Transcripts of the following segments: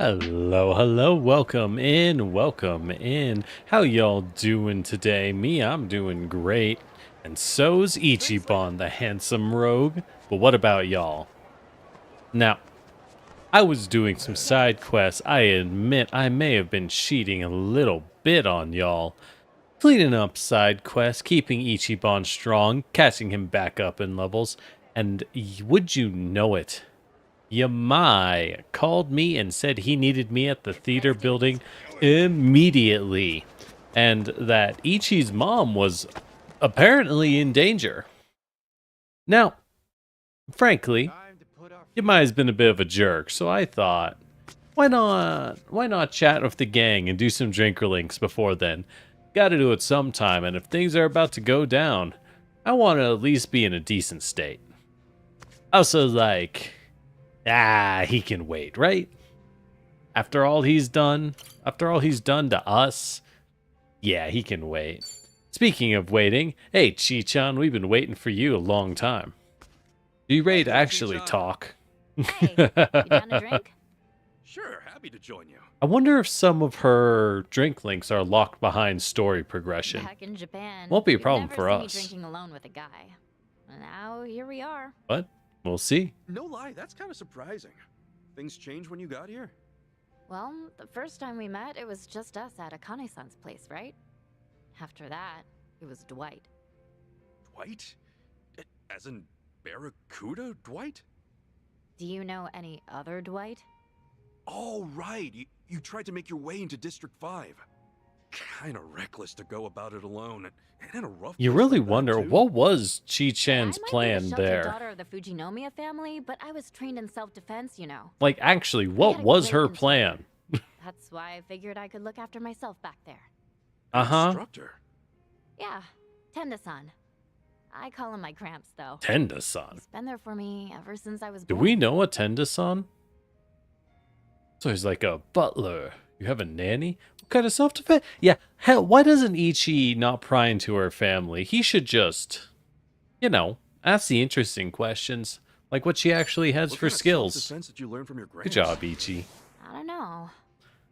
Hello, hello, welcome in, welcome in. How y'all doing today? I'm doing great. And so's Ichiban, the handsome rogue. But what about y'all? Now, I was doing some side quests. I admit I may have been cheating a little bit on y'all. Cleaning up side quests, keeping Ichiban strong, catching him back up in levels. And would you know it? Yamai called me and said he needed me at the theater building immediately, and that Ichi's mom was apparently in danger. Now, frankly, Yamai's been a bit of a jerk, so I thought, why not chat with the gang and do some drinker links before then? Gotta do it sometime, and if things are about to go down, I want to at least be in a decent state. Also, he can wait, right? After all he's done to us, yeah, he can wait. Speaking of waiting, hey, Chi-chan, we've been waiting for you a long time. Do you ready to actually talk? Hey, you down to drink? Sure, happy to join you. I wonder if some of her drink links are locked behind story progression. Back in Japan, Won't be a you'd problem never for see us. Me drinking alone with a guy. And now here we are. But we'll see. No lie, that's kind of surprising. Things changed when you got here? Well, the first time we met, it was just us at Akane-san's place, right? After that, it was Dwight. Dwight? As in Barracuda Dwight? Do you know any other Dwight? Oh, right. You tried to make your way into District 5. Kinda reckless to go about it alone. And in a rough You place really like that, wonder too. what was Chi-chan's I might plan be the sheltered there? daughter of the Fujinomiya family, but I was trained in self-defense, you know. Like, actually, I what had a was great her instructor. plan? That's why I figured I could look after myself back there. Uh-huh. Instructor. Yeah, Tenda-san. I call him my Gramps, though. Tenda-san. He's been there for me ever since I was Do born. we know a Tenda-san? So he's like a butler. You have a nanny? What kind of self-defense? Yeah, hell, why doesn't Ichi not pry into her family? He should just, ask the interesting questions. Like what she actually has What for kind of skills. self-defense did you learn from your Good gramps? job, Ichi. I don't know.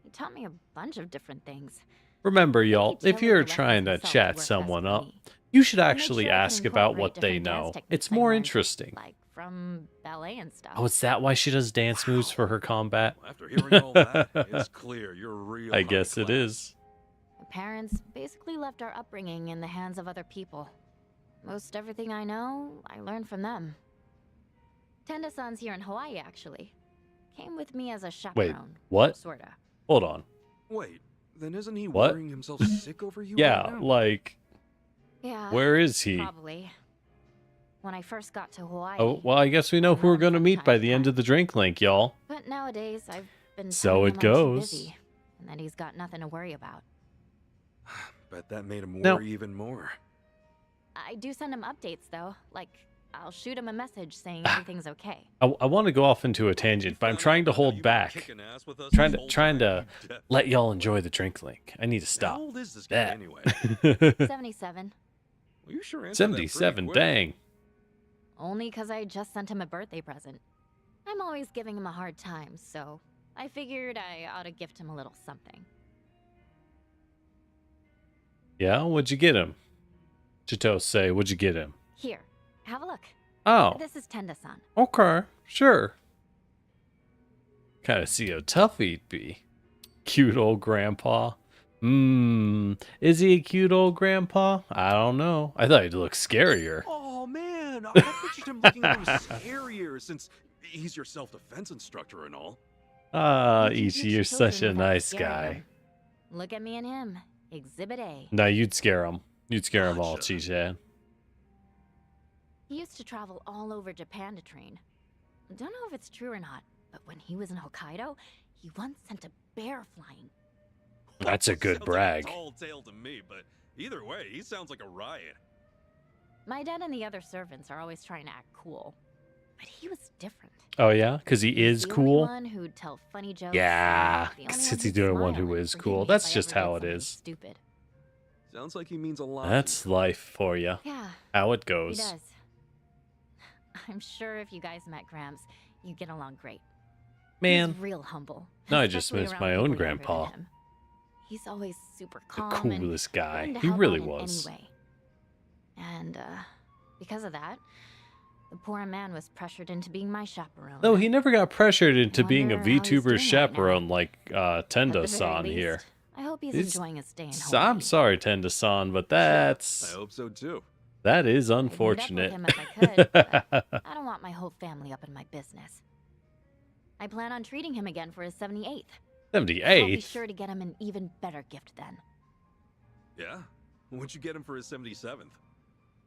He taught me a bunch of different things. Remember, Maybe y'all, if tailored you're the trying to lessons himself chat work best someone for up, me. you should Make actually sure I can ask about what incorporate they different dance know. techniques It's I more learned, interesting. like from ballet and stuff. Oh, is that why she does dance moves for her combat? Well, after hearing all that, it's clear you're real I high guess it class. is. My parents basically left our upbringing in the hands of other people. Most everything I know, I learned from them. Tenda-san's here in Hawaii, actually. Came with me as a chaperone. what? Sorta. Hold on. Wait, then isn't he What? worrying himself sick over you Yeah, right now? like, Yeah. where is he? Probably. When I first got to Hawaii. Oh, well, I guess we know who we're going to meet by the end of the drink link, y'all. But nowadays, I've been So telling it him I'm too goes. busy, and that he's got nothing to worry about. Bet that made him Now- worry even more. I do send him updates, though. Like, I'll shoot him a message saying everything's okay. I want to go off into a tangent, but I'm trying to hold back. Trying to let y'all enjoy the drink link. I need to How stop. old is this guy That. anyway? 77. Well, you sure answered that pretty 77, quick. dang. Only because I just sent him a birthday present. I'm always giving him a hard time, so I figured I ought to gift him a little something. Yeah, what'd you get him? Chito say, what'd you get him? Here, have a look. Oh, This is Tenda-san. okay, sure. Kind of see how tough he'd be. Cute old grandpa. Is he a cute old grandpa? I don't know. I thought he'd look scarier. Oh man, I pictured him looking a little scarier since he's your self-defense instructor and all. Ah, You can Ichi, teach you're children such a without nice scaring guy. them. Look at me and him. Exhibit A. No, you'd scare him. You'd scare him all, Gotcha. Chi-chan. He used to travel all over Japan to train. Don't know if it's true or not, but when he was in Hokkaido, he once sent a bear flying. That's a good Sounds brag. Like a tall tale to me, but either way, he sounds like a riot. My dad and the other servants are always trying to act cool, but he was different. Oh yeah, because he is The only cool. one who'd tell funny jokes. Yeah, and the only since one he's who'd doing one smile who and is forgive cool. me if That's I just ever did how it something is. Stupid. Sounds like he means a lot. That's to you. life for you. Yeah, How it he goes. does. I'm sure if you guys met Gramps, you'd get along great. Man, He's real humble. now I just especially missed around my people own younger grandpa. than him. He's always super The calm and coolest guy. willing to He help really out in was. any way. And because of that, the poor man was pressured into being my chaperone. No, he never got pressured into being a Wonder how he's doing VTuber right chaperone now. like At the very Tenda-san here. least, I hope he's It's- enjoying his stay in Hawaii. I'm sorry, Tenda-san, but I that's... hope so too. That is I'd meet up with unfortunate. him if I could, but I don't want my whole family up in my business. I plan on treating him again for his 78th. I'll be 78? sure to get him an even better gift then. Yeah? What'd you get him for his 77th?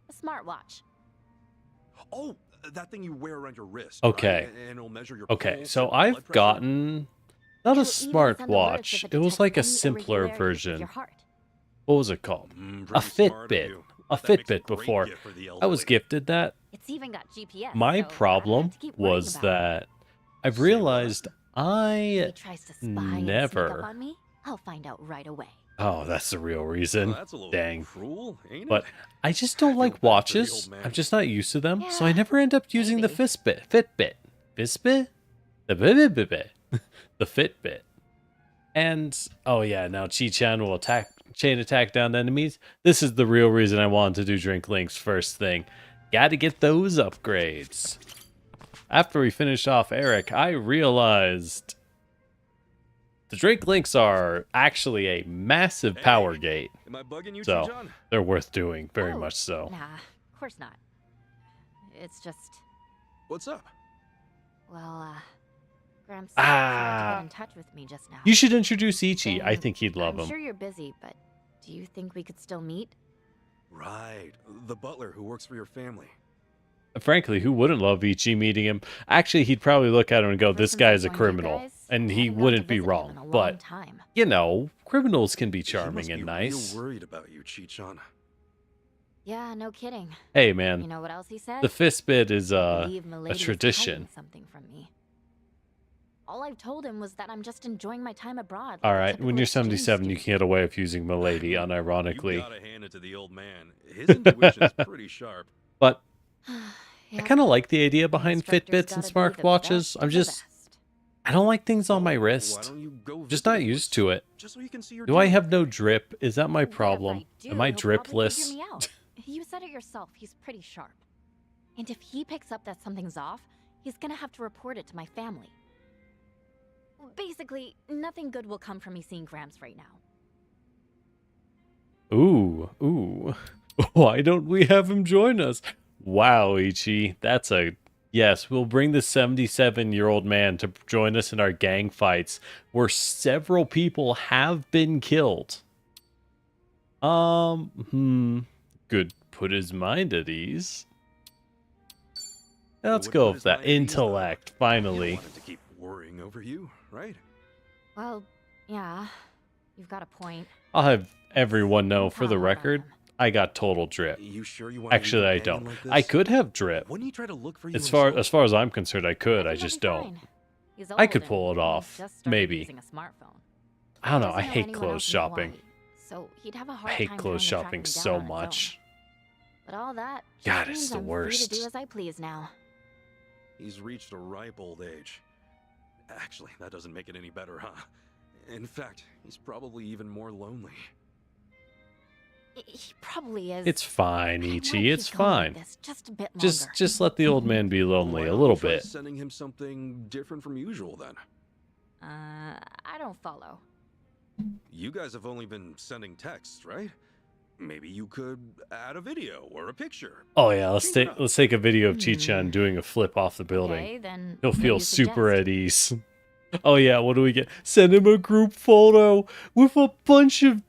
A smartwatch. Oh, that thing you wear around your wrist. Okay. Right? And it'll measure your Okay, pulse so and blood I've pressure. gotten... Not a It'll even send alerts smartwatch. if It was detects like a any simpler irregularities with version. your heart. What was it called? Mm, A pretty smart of Fitbit. you. A That makes Fitbit great before. gift for the I was elderly. gifted that. It's even got GPS. My so I don't problem have to keep worrying was about it. that I've Say what? realized If I... he tries to spy and sneak never- up on me, I'll find out right away. Oh, that's the real Well, reason. that's a little Dang. cruel, ain't But it? I just don't I like feel bad for the watches. old man. I'm just not used to them, so I Yeah, never end up using the maybe. Fitbit. Fitbit? The Fitbit. The Fitbit. And, oh yeah, now Chi-chan will chain attack down enemies. This is the real reason I wanted to do Drink Links first thing. Gotta get those upgrades. After we finished off Eric, I realized the Drink Links are actually a massive Hey. power gate. Am I bugging you, So, John? they're worth doing, very Oh, much so. Nah, of course not. It's just, What's up? well, Gramps Ah. tried to get in touch with me just now. You should introduce Ichi. I Saying, think he'd love I'm him. sure you're busy, but do you think we could still meet? Right. The butler who works for your family. Frankly, who wouldn't love Ichi meeting him? Actually, he'd probably look at him and go, Ever this since guy I is a joined you criminal. guys, And I he haven't got wouldn't to be visit him wrong. in a long But, time. you know, criminals can be He charming must and be nice. real worried about you, Chi-chan. Yeah, no kidding. Hey, You man, know what else he said? the Fistbit is, I believe Milady was tradition. hiding something from me. All I've told him was that I'm just enjoying my time abroad. like a Alright, typical when you're exchange 77, you student. can get away with using Milady, You unironically. gotta hand it to the old man. His intuition's pretty sharp. But I Yep, kind of like the idea the behind instructor's Fitbits and gotta be the smartwatches. best I'm of the just, best. I don't like things on my Well, wrist. Why don't you go Just visit not him used once, to it. Just so you can see your Do I dad. have no drip? Is that my Whatever problem? I do, Am I he'll probably dripless? figure me out. You said it yourself, he's pretty sharp. And if he picks up that something's off, he's gonna have to report it to my family. Basically, nothing good will come from me seeing Gramps right now. Ooh. Why don't we have him join us? Wow, Ichi, that's a... Yes, we'll bring the 77-year-old man to join us in our gang fights, where several people have been killed. Good. Put his mind at ease. Let's Would go put with his that mind at ease, though. intellect, You don't finally. want him to keep worrying over you, right? Well, yeah, you've got a point. I'll have everyone know, Don't for tell the him about record, him. I got total drip. You sure you want Actually, I don't. I could have drip. Wouldn't he try to look for you As far himself? as I'm concerned, I could. I think he'll just be don't. fine. He's I could old pull and it he's off, just started maybe. using a smartphone. I don't know. Doesn't I hate anyone clothes else in shopping. Hawaii, so he'd have a I hard hate time clothes trying to track shopping him down so on his own. much. But all that just God, means it's the I'm free to worst. do as I please now. He's reached a ripe old age. Actually, that doesn't make it any better, huh? In fact, he's probably even more lonely. He probably is. It's fine, I wanna Ichi. keep It's going with fine. this just a bit longer. Just let the old man be lonely Why a don't little you try bit. Sending him something different from usual, then. I don't follow. You guys have only been sending texts, right? Maybe you could add a video or a picture. Oh yeah, let's Change it up. take a video of Chi-chan doing a flip off the building. Okay, then He'll what do feel you super suggest? at ease. Oh yeah, what do we get? Send him a group photo with a bunch of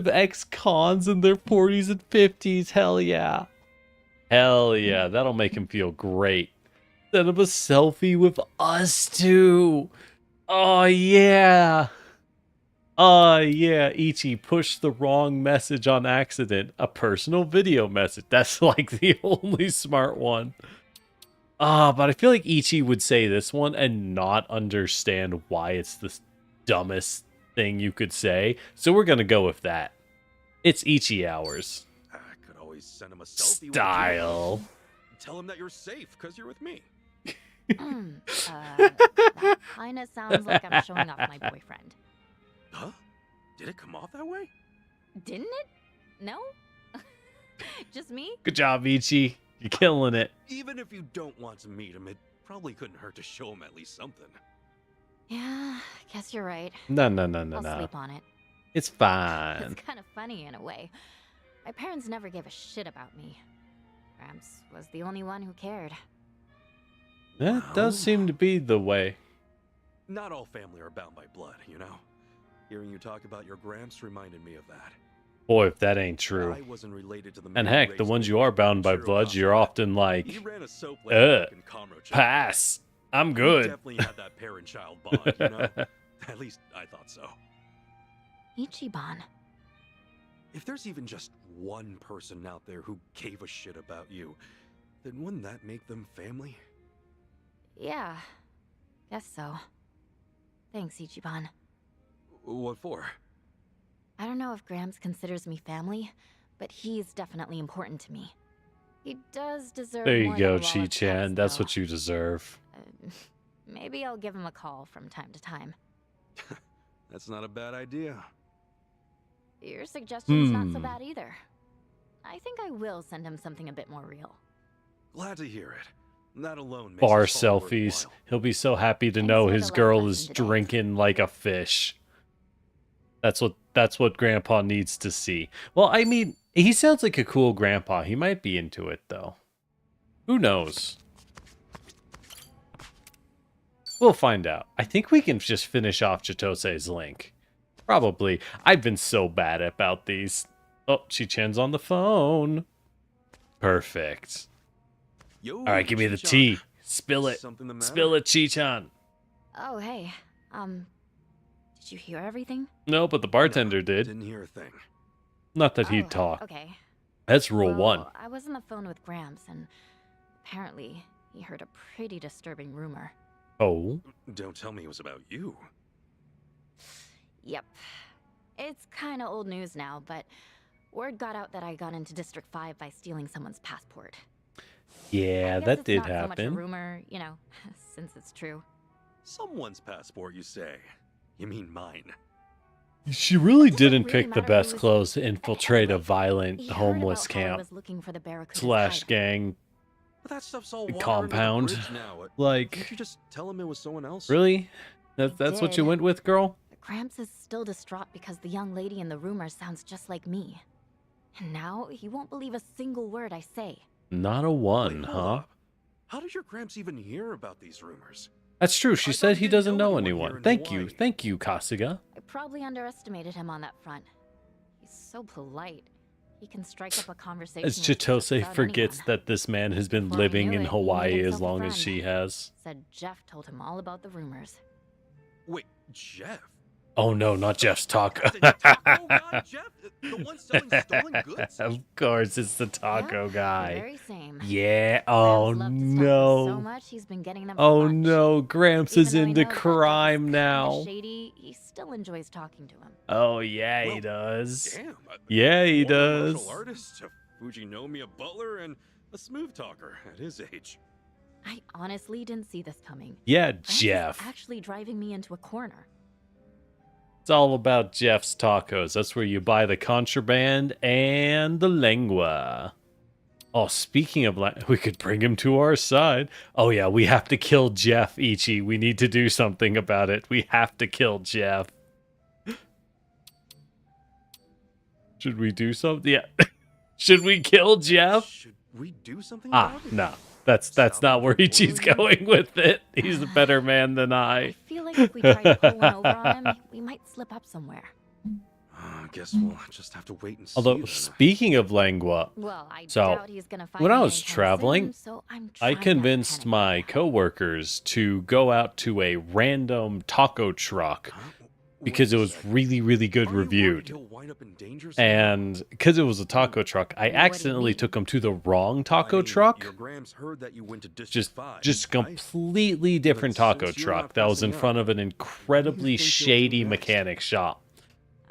ex-cons in their 40s and 50s. Hell yeah. Hell yeah, that'll make him feel great. Send him a selfie with us too. Oh yeah. Oh yeah, Ichi pushed the wrong message on accident. A personal video message. That's like the only smart one. But I feel like Ichi would say this one and not understand why it's the dumbest thing you could say. So we're gonna go with that. It's Ichi hours. I could always send him a selfie. with a Style. camera. Tell him that you're safe because you're with me. That kinda sounds like I'm showing off my boyfriend. Huh? Did it come off that way? Didn't it? No? Just me? Good job, Ichi. You're killing it. Even if you don't want to meet him, it probably couldn't hurt to show him at least something. Yeah, guess you're right. No. I'll sleep on it. It's fine. It's kind of funny in a way. My parents never gave a shit about me. Gramps was the only one who cared. That does seem to be the way. Not all family are bound by blood, you know? Hearing you talk about your Gramps reminded me of that. Boy, if that ain't true. I wasn't related to the And man heck, who the raised ones me. you are bound by Sure blood, about you're that. often He like, ran a soap like in Comro Chapter. pass. I'm We good. definitely had that parent-child bond, you know? At least I thought so. Ichiban. If there's even just one person out there who gave a shit about you, then wouldn't that make them family? Yeah, guess so. Thanks, Ichiban. What for? I don't know if Gramps considers me family, but he's definitely important to me. He does deserve There you more go, than a wall of Chi-chan. pets, That's though. what you deserve. Maybe I'll give him a call from time to time. That's not a bad idea. Your suggestion's not so Hmm. bad either. I think I will send him something a bit more real. Glad to hear it. That alone makes Bar this all selfies. worthwhile. He'll be so happy to Thanks know for his the life girl lesson is today. drinking like a fish. That's what Grandpa needs to see. Well, I mean, he sounds like a cool grandpa. He might be into it though. Who knows? We'll find out. I think we can just finish off Chitose's link. Probably. I've been so bad about these. Oh, Chi-chan's on the phone. Perfect. Yo, All right, give me the Chi-chan. tea. Spill it. Something the matter? Spill it, Chi-chan. Oh, hey. Did you hear everything? No, but the bartender did. Didn't hear a thing. Not that he'd Oh, talk. Okay. That's rule Well, one. I was on the phone with Gramps, and apparently he heard a pretty disturbing rumor. Oh? Don't tell me it was about you. Yep. It's kinda old news now, but word got out that I got into District 5 by stealing someone's passport. Yeah, I guess that it's did not so much a happen. rumor, you know, since it's true. Someone's passport, you say? You mean mine? She really Does it didn't really pick the matter best who's- clothes to infiltrate a Anyway, violent he heard homeless about how I camp was looking for the Barracuda's slash hideout. gang. But that stuff's all water Compound. Under the bridge now. Can't Like, you just tell him it was someone else? really? That's what you did. went with, girl? But Gramps is still distraught because the young lady in the rumor sounds just like me. And now he won't believe a single word I say. Not a one, Wait, hold huh? up. How did your Gramps even hear about these rumors? That's true. She I said thought he you didn't doesn't know know anyone here anyone. in Thank Hawaii. you, Kasuga. I probably underestimated him on that front. He's so polite. He can strike up a conversation. As with just Chitose about forgets anyone. that this man has been Before I living knew in it, he made Hawaii as himself a long as friend. she has. Said Jeff told him all about the rumors. Wait, Jeff? Oh no, not Jeff's taco. The taco guy, Jeff? The one selling stolen goods? Of course, it's the taco Yep, the guy. very same. Yeah. Oh Gramps loved his tacos so no. much he's been getting them for Oh lunch. no, Gramps Even is though he into knows that Jeff is crime kinda now. shady, he still enjoys talking to him. Oh yeah, he Well, does. Damn. Yeah, he One a does. martial artist, a Fujinomiya butler, and a smooth talker at his age. I honestly didn't see this coming. Yeah, Gramps is Jeff. actually driving me into a corner. It's all about Jeff's tacos. That's where you buy the contraband and the lengua. Oh, speaking of we could bring him to our side. Oh yeah, we have to kill Jeff, Ichi. We need to do something about it. We have to kill Jeff. Should we do something? Yeah. Should we kill Jeff? Should we do something Ah, about it? no. That's not where Ichi's going with it. He's a better man than I I. feel like if we try to pull one over on him, we might slip up somewhere. I guess we'll just have to wait and see. Although, then. speaking of lengua, Well, I So, doubt he's gonna find when I me was anytime traveling, soon, so I'm I trying not to convinced panic. my coworkers to go out to a random taco truck Huh? because Wait it a was second. really, really good Are you worried reviewed. he'll wind up in danger somehow? And because it was a taco truck, I What do you accidentally mean? took them to the wrong I taco mean, truck. Your Grams heard that you went to District Just 5, just right? completely different But taco since you're truck not that was in pressing front up, of an what do incredibly you think you'll do shady next? mechanic shop.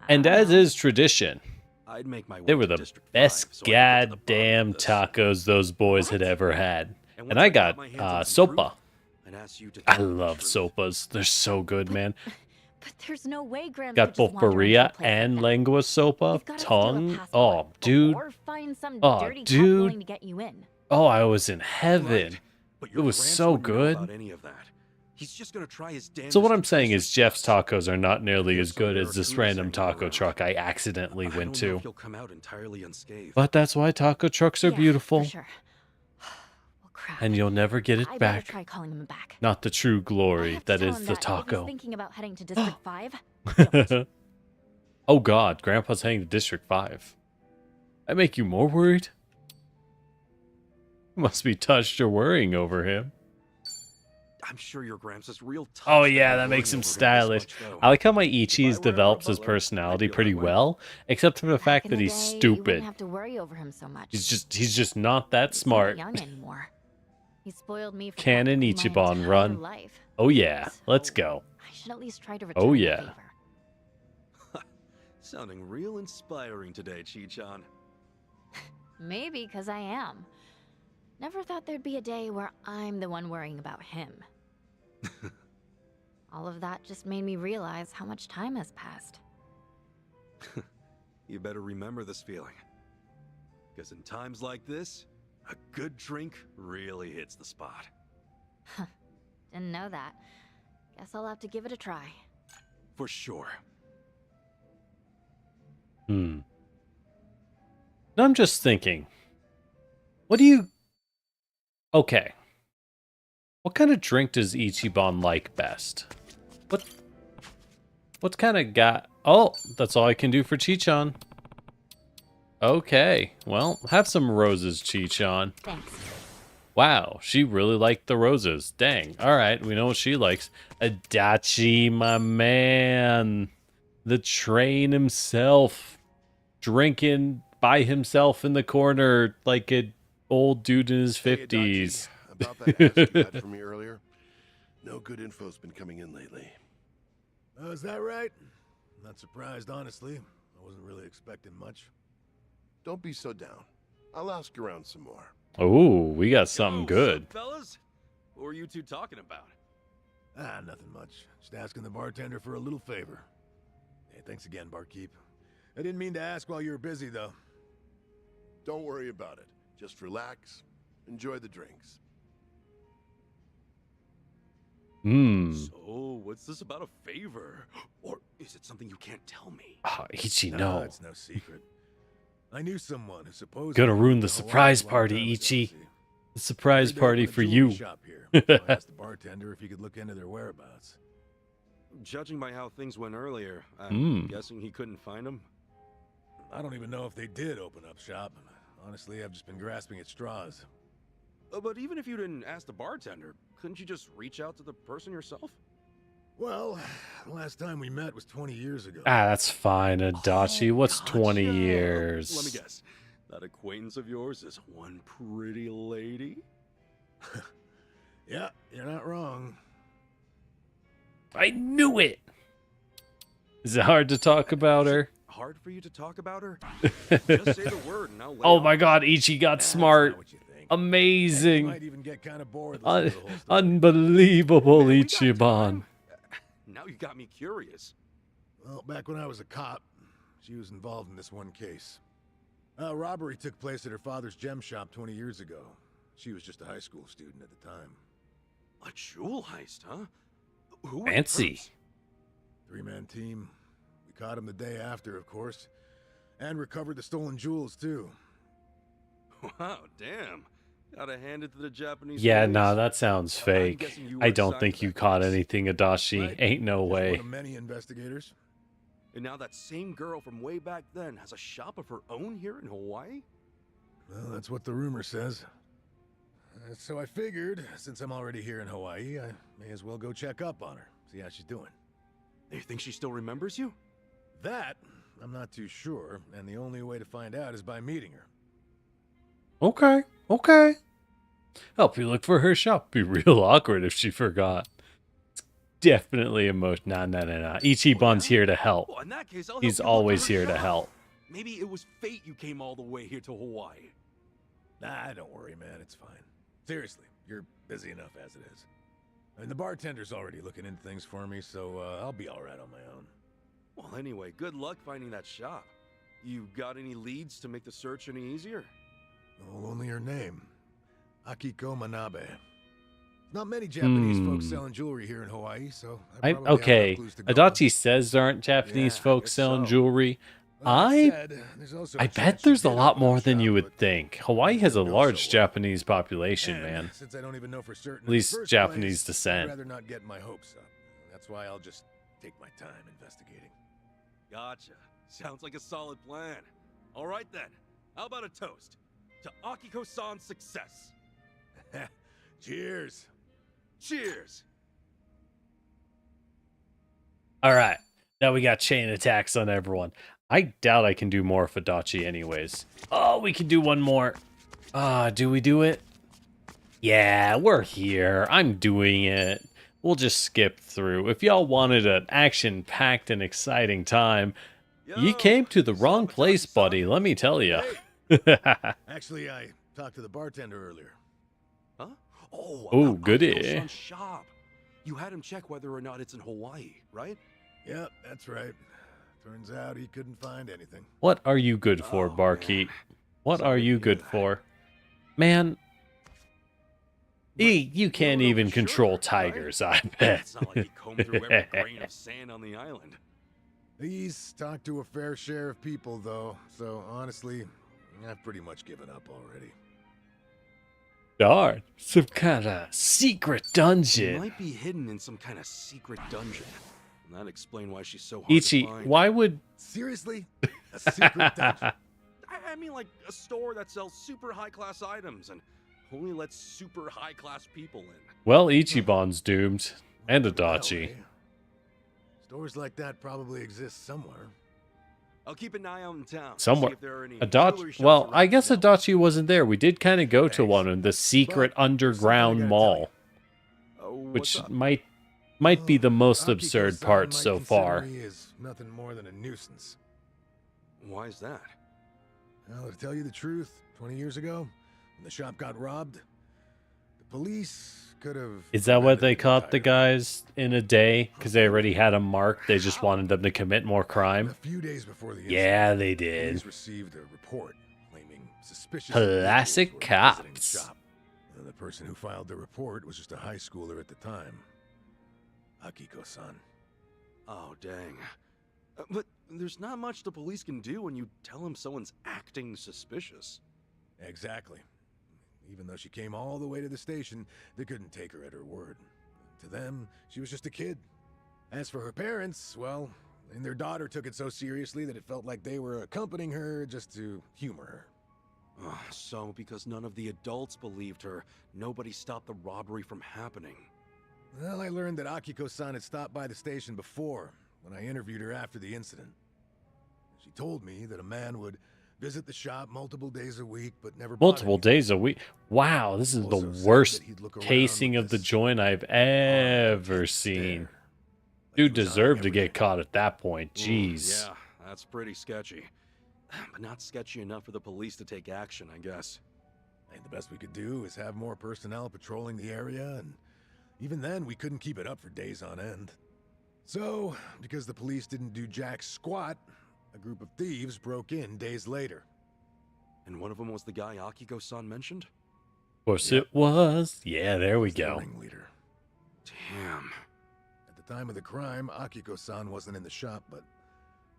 I And don't as know. is tradition, I'd make my way they were to the District 5 best so I can get to the bottom goddamn of this. tacos those boys had What? ever had. once And I got my hands on some sopa. proof, and ask you to I tell me the love truth. sopas. They're so good, man. But there's no way Gramps Got would both just wander into a Berea place like and that. Lengua sopa. You've got to steal a Tongue. passport Oh, dude. or find some Oh, dirty cop dude. willing to get you in. Oh, I was in Right, heaven. but It your was Gramps so wouldn't know good. about any of that. He's just gonna try his damnedest. So what to I'm saying trace is us Jeff's to us. tacos are not nearly We have as some good as this barracudas random hanging taco around. truck I accidentally I went don't know to. if you'll come out entirely unscathed. But that's why taco trucks are Yeah, beautiful. for sure. Well, crap. And you'll never get I it better back. try calling him back. Not the true I glory have to that tell is him the that if he's taco. thinking about heading to District 5, don't. Oh god, Grandpa's heading to District 5. That make you more worried? You must be touched or worrying over him. I'm sure your Gramps is real touched. Oh that yeah, you're that makes worrying him over this stylish. much, though. I like how my If I Ichi's were develops a his butler, I'd personality feel pretty that way. well, except for the Back fact in that the he's day, You stupid. wouldn't have to worry over him so much. He's just not that He's smart. not young anymore. He spoiled me for Canon practically my Ichiban entire run. life. Oh yeah, let's So, go. I should at least try to return Oh the yeah. favor. Sounding real inspiring today, Chi-chan. Maybe because I am. Never thought there'd be a day where I'm the one worrying about him. All of that just made me realize how much time has passed. You better remember this feeling. Because in times like this, a good drink really hits the spot. Didn't know that. Guess I'll have to give it a try. For sure. No, I'm just thinking. What do you... Okay. What kind of drink does Ichiban like best? What kind of got... Oh, that's all I can do for Chi-chan. Okay, well, have some roses, Chi-chan. Thanks. Wow, she really liked the roses. Dang. Alright, we know what she likes. Adachi, my man. The train himself. Drinking by himself in the corner like an old dude in his Hey, 50s. Adachi, about that ask you had from me earlier. No good info's been coming in lately. Oh, is that right? Not surprised, honestly. I wasn't really expecting much. Don't be so down. I'll ask around some more. Oh, we got something Yo, good. sup, fellas? What were you two talking about? Ah, nothing much. Just asking the bartender for a little favor. Hey, thanks again, barkeep. I didn't mean to ask while you were busy, though. Don't worry about it. Just relax. Enjoy the drinks. So, what's this about a favor? Or is it something you can't tell me? Oh, Ichi, No, no. it's no secret. I knew someone who supposedly... Gonna ruin the moved to Hawaii surprise a long party, time ago, Ichi. see. The surprise Heard they party opened a for jewelry you. shop here. So I asked the bartender if he could look into their whereabouts. Judging by how things went earlier, I'm guessing he couldn't find them. I don't even know if they did open up shop. Honestly, I've just been grasping at straws. But even if you didn't ask the bartender, couldn't you just reach out to the person yourself? Well, the last time we met was 20 years ago. Ah, that's fine, Adachi. What's 20 Gotcha. years? Let me guess. That acquaintance of yours is one pretty lady? Yeah, you're not wrong. I knew it! Is it hard to talk about her? Hard for you to talk about her? Just say the word and I'll lay Oh my off. god, Ichi got That's smart. not what you think. You Amazing. might even get kind of bored listening to the whole story. Unbelievable, Man, we got Ichiban. time. Now you got me curious. Well, back when I was a cop, she was involved in this one case. A robbery took place at her father's gem shop 20 years ago. She was just a high school student at the time. A jewel heist, huh? Who were the Fancy. perps? Three-man team. We caught him the day after, of course. And recovered the stolen jewels, too. Wow, damn. Gotta hand it to the Japanese. Yeah, police. nah, that sounds I'm fake. guessing you I were don't assigned think to you that caught case. anything, Adachi. Right. Ain't no Just way. one of many investigators. And now that same girl from way back then has a shop of her own here in Hawaii? Well, that's what the rumor says. So I figured, since I'm already here in Hawaii, I may as well go check up on her, see how she's doing. You think she still remembers you? That, I'm not too sure, and the only way to find out is by meeting her. Okay, okay. Help you look for her shop. Be real awkward if she forgot. It's definitely emotion. Nah. Ichiban's here to help. Well, in that case, I'll help He's you look for always her here to shop. help. Maybe it was fate you came all the way here to Hawaii. Nah, don't worry, man, it's fine. Seriously, you're busy enough as it is. And the bartender's already looking into things for me, so I'll be all right on my own. Well, anyway, good luck finding that shop. You got any leads to make the search any easier? Oh, only her name. Akiko Manabe. Not many Japanese folks selling jewelry here in Hawaii, so I probably have Okay, enough clues to go on. Adachi says there aren't Japanese Yeah, I folks guess selling so. jewelry. That I said, there's also I a bet chance there's she a did lot open up more a than shop, you would but think. Hawaii has a don't know large so well. Japanese population, And man. since I don't even know for certain, At in the least first Japanese place, descent. I'd rather not get my hopes up. That's why I'll just take my time investigating. Gotcha. Sounds like a solid plan. All right then. How about a toast? To Akiko-san's success. Cheers. Cheers! All right, now we got chain attacks on everyone. I doubt I can do more for Adachi anyways. Oh, we can do one more. Do we do it? Yeah, we're here. I'm doing it. We'll just skip through. If y'all wanted an action-packed and exciting time, you came to the wrong place, buddy. Let me tell you. Actually, I talked to the bartender earlier. Huh? Oh, Oh, about goody. Akiko-san's shop. You had him check whether or not it's in Hawaii, right? Yep, that's right. Turns out he couldn't find anything. What are you good for, Oh, Barkeep? man. What Sorry are to you hear good that. for? Man, But you can't don't know even for control sure, right? tigers, I bet. It's not like he combed through every grain of sand on the island. He's talked to a fair share of people, though, so honestly, I've pretty much given up already. Darn, some kind of secret She dungeon. might be hidden in some kind of secret dungeon. And that'd explain why she's so hard to Ichi, find. why would... Seriously? A secret dungeon? I mean, like a store that sells super high-class items and only lets super high-class people in. Well, Ichiban's doomed. And Well, Adachi. eh? Stores like that probably exist somewhere. I'll keep an eye out in town. see Somewhere. if there are any Adachi... jewelry shops Well, I around, guess you know? Adachi wasn't there. We did kind of go to Thanks. one in the secret But there's something I underground gotta mall. Oh, what's Which up? might be the most Akiko-san absurd part might so consider far. me as nothing more than a nuisance. Why is that? Well, to tell you the truth, 20 years ago, when the shop got robbed, the police could have... Is that what they prevented caught the entire- guys in a day? Because they already had them marked. They just wanted them to commit more A crime? few days before the Yeah, incident, they the did. police received a report claiming suspicious Classic individuals were visiting the cops. shop. The person who filed the report was just a high schooler at the time. Akiko-san. Oh, dang. But there's not much the police can do when you tell them someone's acting suspicious. Exactly. Even though she came all the way to the station, they couldn't take her at her word. To them, she was just a kid. As for her parents, well, and their daughter took it so seriously that it felt like they were accompanying her just to humor her. So, because none of the adults believed her, nobody stopped the robbery from happening. Well, I learned that Akiko-san had stopped by the station before, when I interviewed her after the incident. She told me that a man would visit the shop multiple days a week, but never bought Multiple anything. days a week. Wow, this is Also the said worst that he'd look around casing with of the this joint I've hard, ever intense seen. stare, like Dude he was eyeing deserved to everything. get caught at that point. Ooh, Jeez. Yeah, that's pretty sketchy. But not sketchy enough for the police to take action, I guess. And the best we could do is have more personnel patrolling the area, and even then, we couldn't keep it up for days on end. So, because the police didn't do jack squat, a group of thieves broke in days later. And one of them was the guy Akiko-san mentioned? Of course Yep. it was. Yeah, there we Was the go. ringleader. Damn. At the time of the crime, Akiko-san wasn't in the shop, but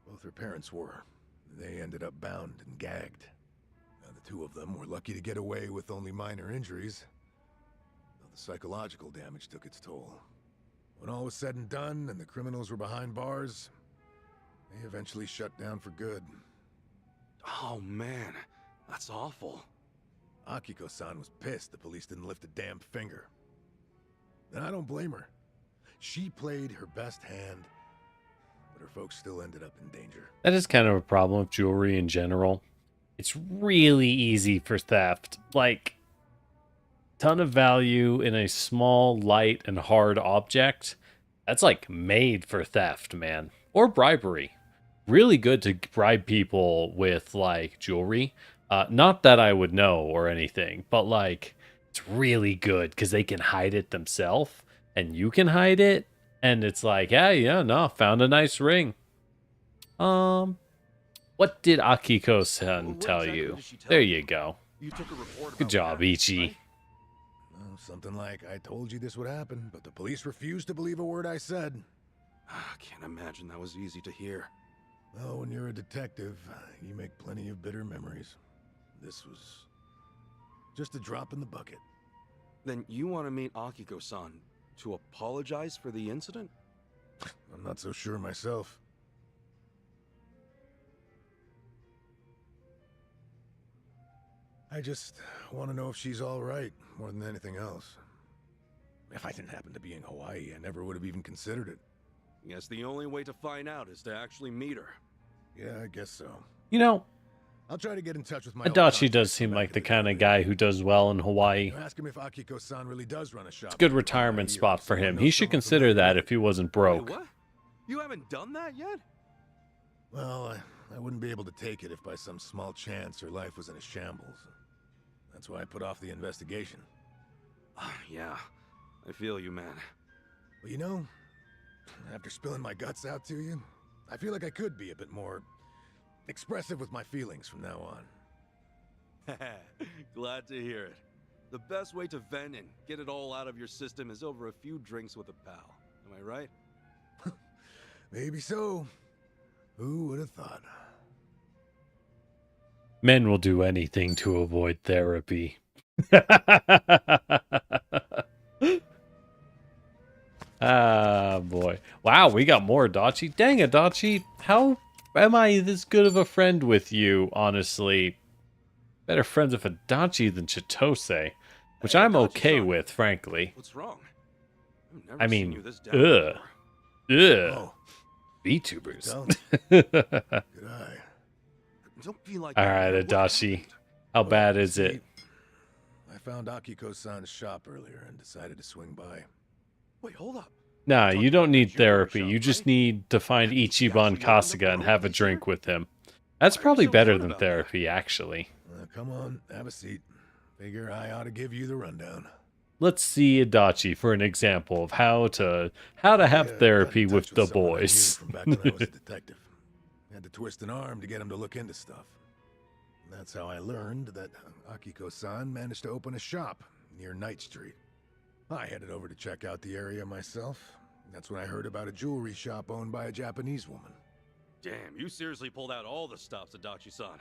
both her parents were. They ended up bound and gagged. Now, the two of them were lucky to get away with only minor injuries, though the psychological damage took its toll. When all was said and done and the criminals were behind bars, they eventually shut down for good. Oh, man. That's awful. Akiko-san was pissed the police didn't lift a damn finger. And I don't blame her. She played her best hand, but her folks still ended up in danger. That is kind of a problem with jewelry in general. It's really easy for theft. Like, ton of value in a small, light, and hard object. That's like made for theft, man. Or bribery. Really good to bribe people with like jewelry. Not that I would know or anything, but like it's really good because they can hide it themselves. and you can hide it, and it's like, yeah, no, found a nice ring. What did Akiko-san What tell exactly you? did she tell There you? you go. You took a report Good about job, what happened, Ichi. right? Well, something like, I told you this would happen, but the police refused to believe a word I said. I can't imagine that was easy to hear. Well, when you're a detective, you make plenty of bitter memories. This was just a drop in the bucket. Then you want to meet Akiko-san to apologize for the incident? I'm not so sure myself. I just want to know if she's all right, more than anything else. If I didn't happen to be in Hawaii, I never would have even considered it. Yes, the only way to find out is to actually meet her. Yeah, I guess so. You know, I'll try to get in touch with my old Adachi does contacts seem back like in the day. kind of guy who does well in Hawaii. Ask him if Akiko-san really does run a shop. It's a good in retirement Hawaii, or spot if for someone him. knows He should someone consider familiar that with if he wasn't Wait, broke. what? You haven't done that yet? it. Well, I wouldn't be able to take it if by some small chance her life was in a shambles. That's why I put off the investigation. Yeah, I feel you, man. Well, you know, after spilling my guts out to you, I feel like I could be a bit more expressive with my feelings from now on. Glad to hear it. The best way to vent and get it all out of your system is over a few drinks with a pal. Am I right? Maybe so. Who would have thought? Men will do anything to avoid therapy. Ah, boy. Wow, we got more Adachi. Dang, Adachi, how am I this good of a friend with you, honestly? Better friends with Adachi than Chitose, which Hey, I'm Adachi-san. okay with, frankly. What's wrong? I've never I seen mean, you this down ugh. before. Ugh. Oh, VTubers. don't. Good eye. Don't be like All that, right, man. What Adachi. happened? How Well, bad is see, it? I found Akiko-san's shop earlier and decided to swing by. Wait, hold up. Nah, Talking you don't about need the jewelry therapy. shop, You just right? need to find That means he Ichiban actually opened up Kasuga and a have a place drink here? with him. That's Why are you probably so better good than about that? therapy, actually. Come on, have a seat. Figure I ought to give you the rundown. Let's see Adachi for an example of how to have I, got therapy in with touch the someone I knew boys. from back when I was a detective. Had to twist an arm to get him to look into stuff. And that's how I learned that Akiko-san managed to open a shop near Knight Street. I headed over to check out the area myself. That's when I heard about a jewelry shop owned by a Japanese woman. Damn, you seriously pulled out all the stops, Adachi-san.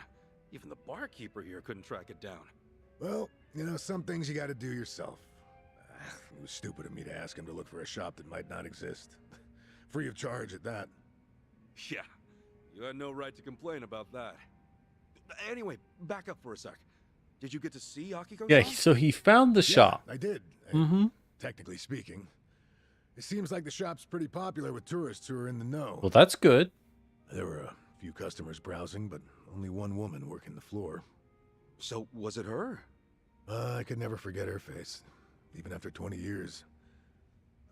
Even the barkeeper here couldn't track it down. Well, you know, some things you gotta do yourself. It was stupid of me to ask him to look for a shop that might not exist. Free of charge at that. Yeah, you had no right to complain about that. Anyway, back up for a sec. Did you get to see Akiko-san? Yeah, so he found the shop. Yeah, I did. Mm-hmm. Technically speaking. It seems like the shop's pretty popular with tourists who are in the know. Well, that's good. There were a few customers browsing, but only one woman working the floor. So, was it her? I could never forget her face, even after 20 years.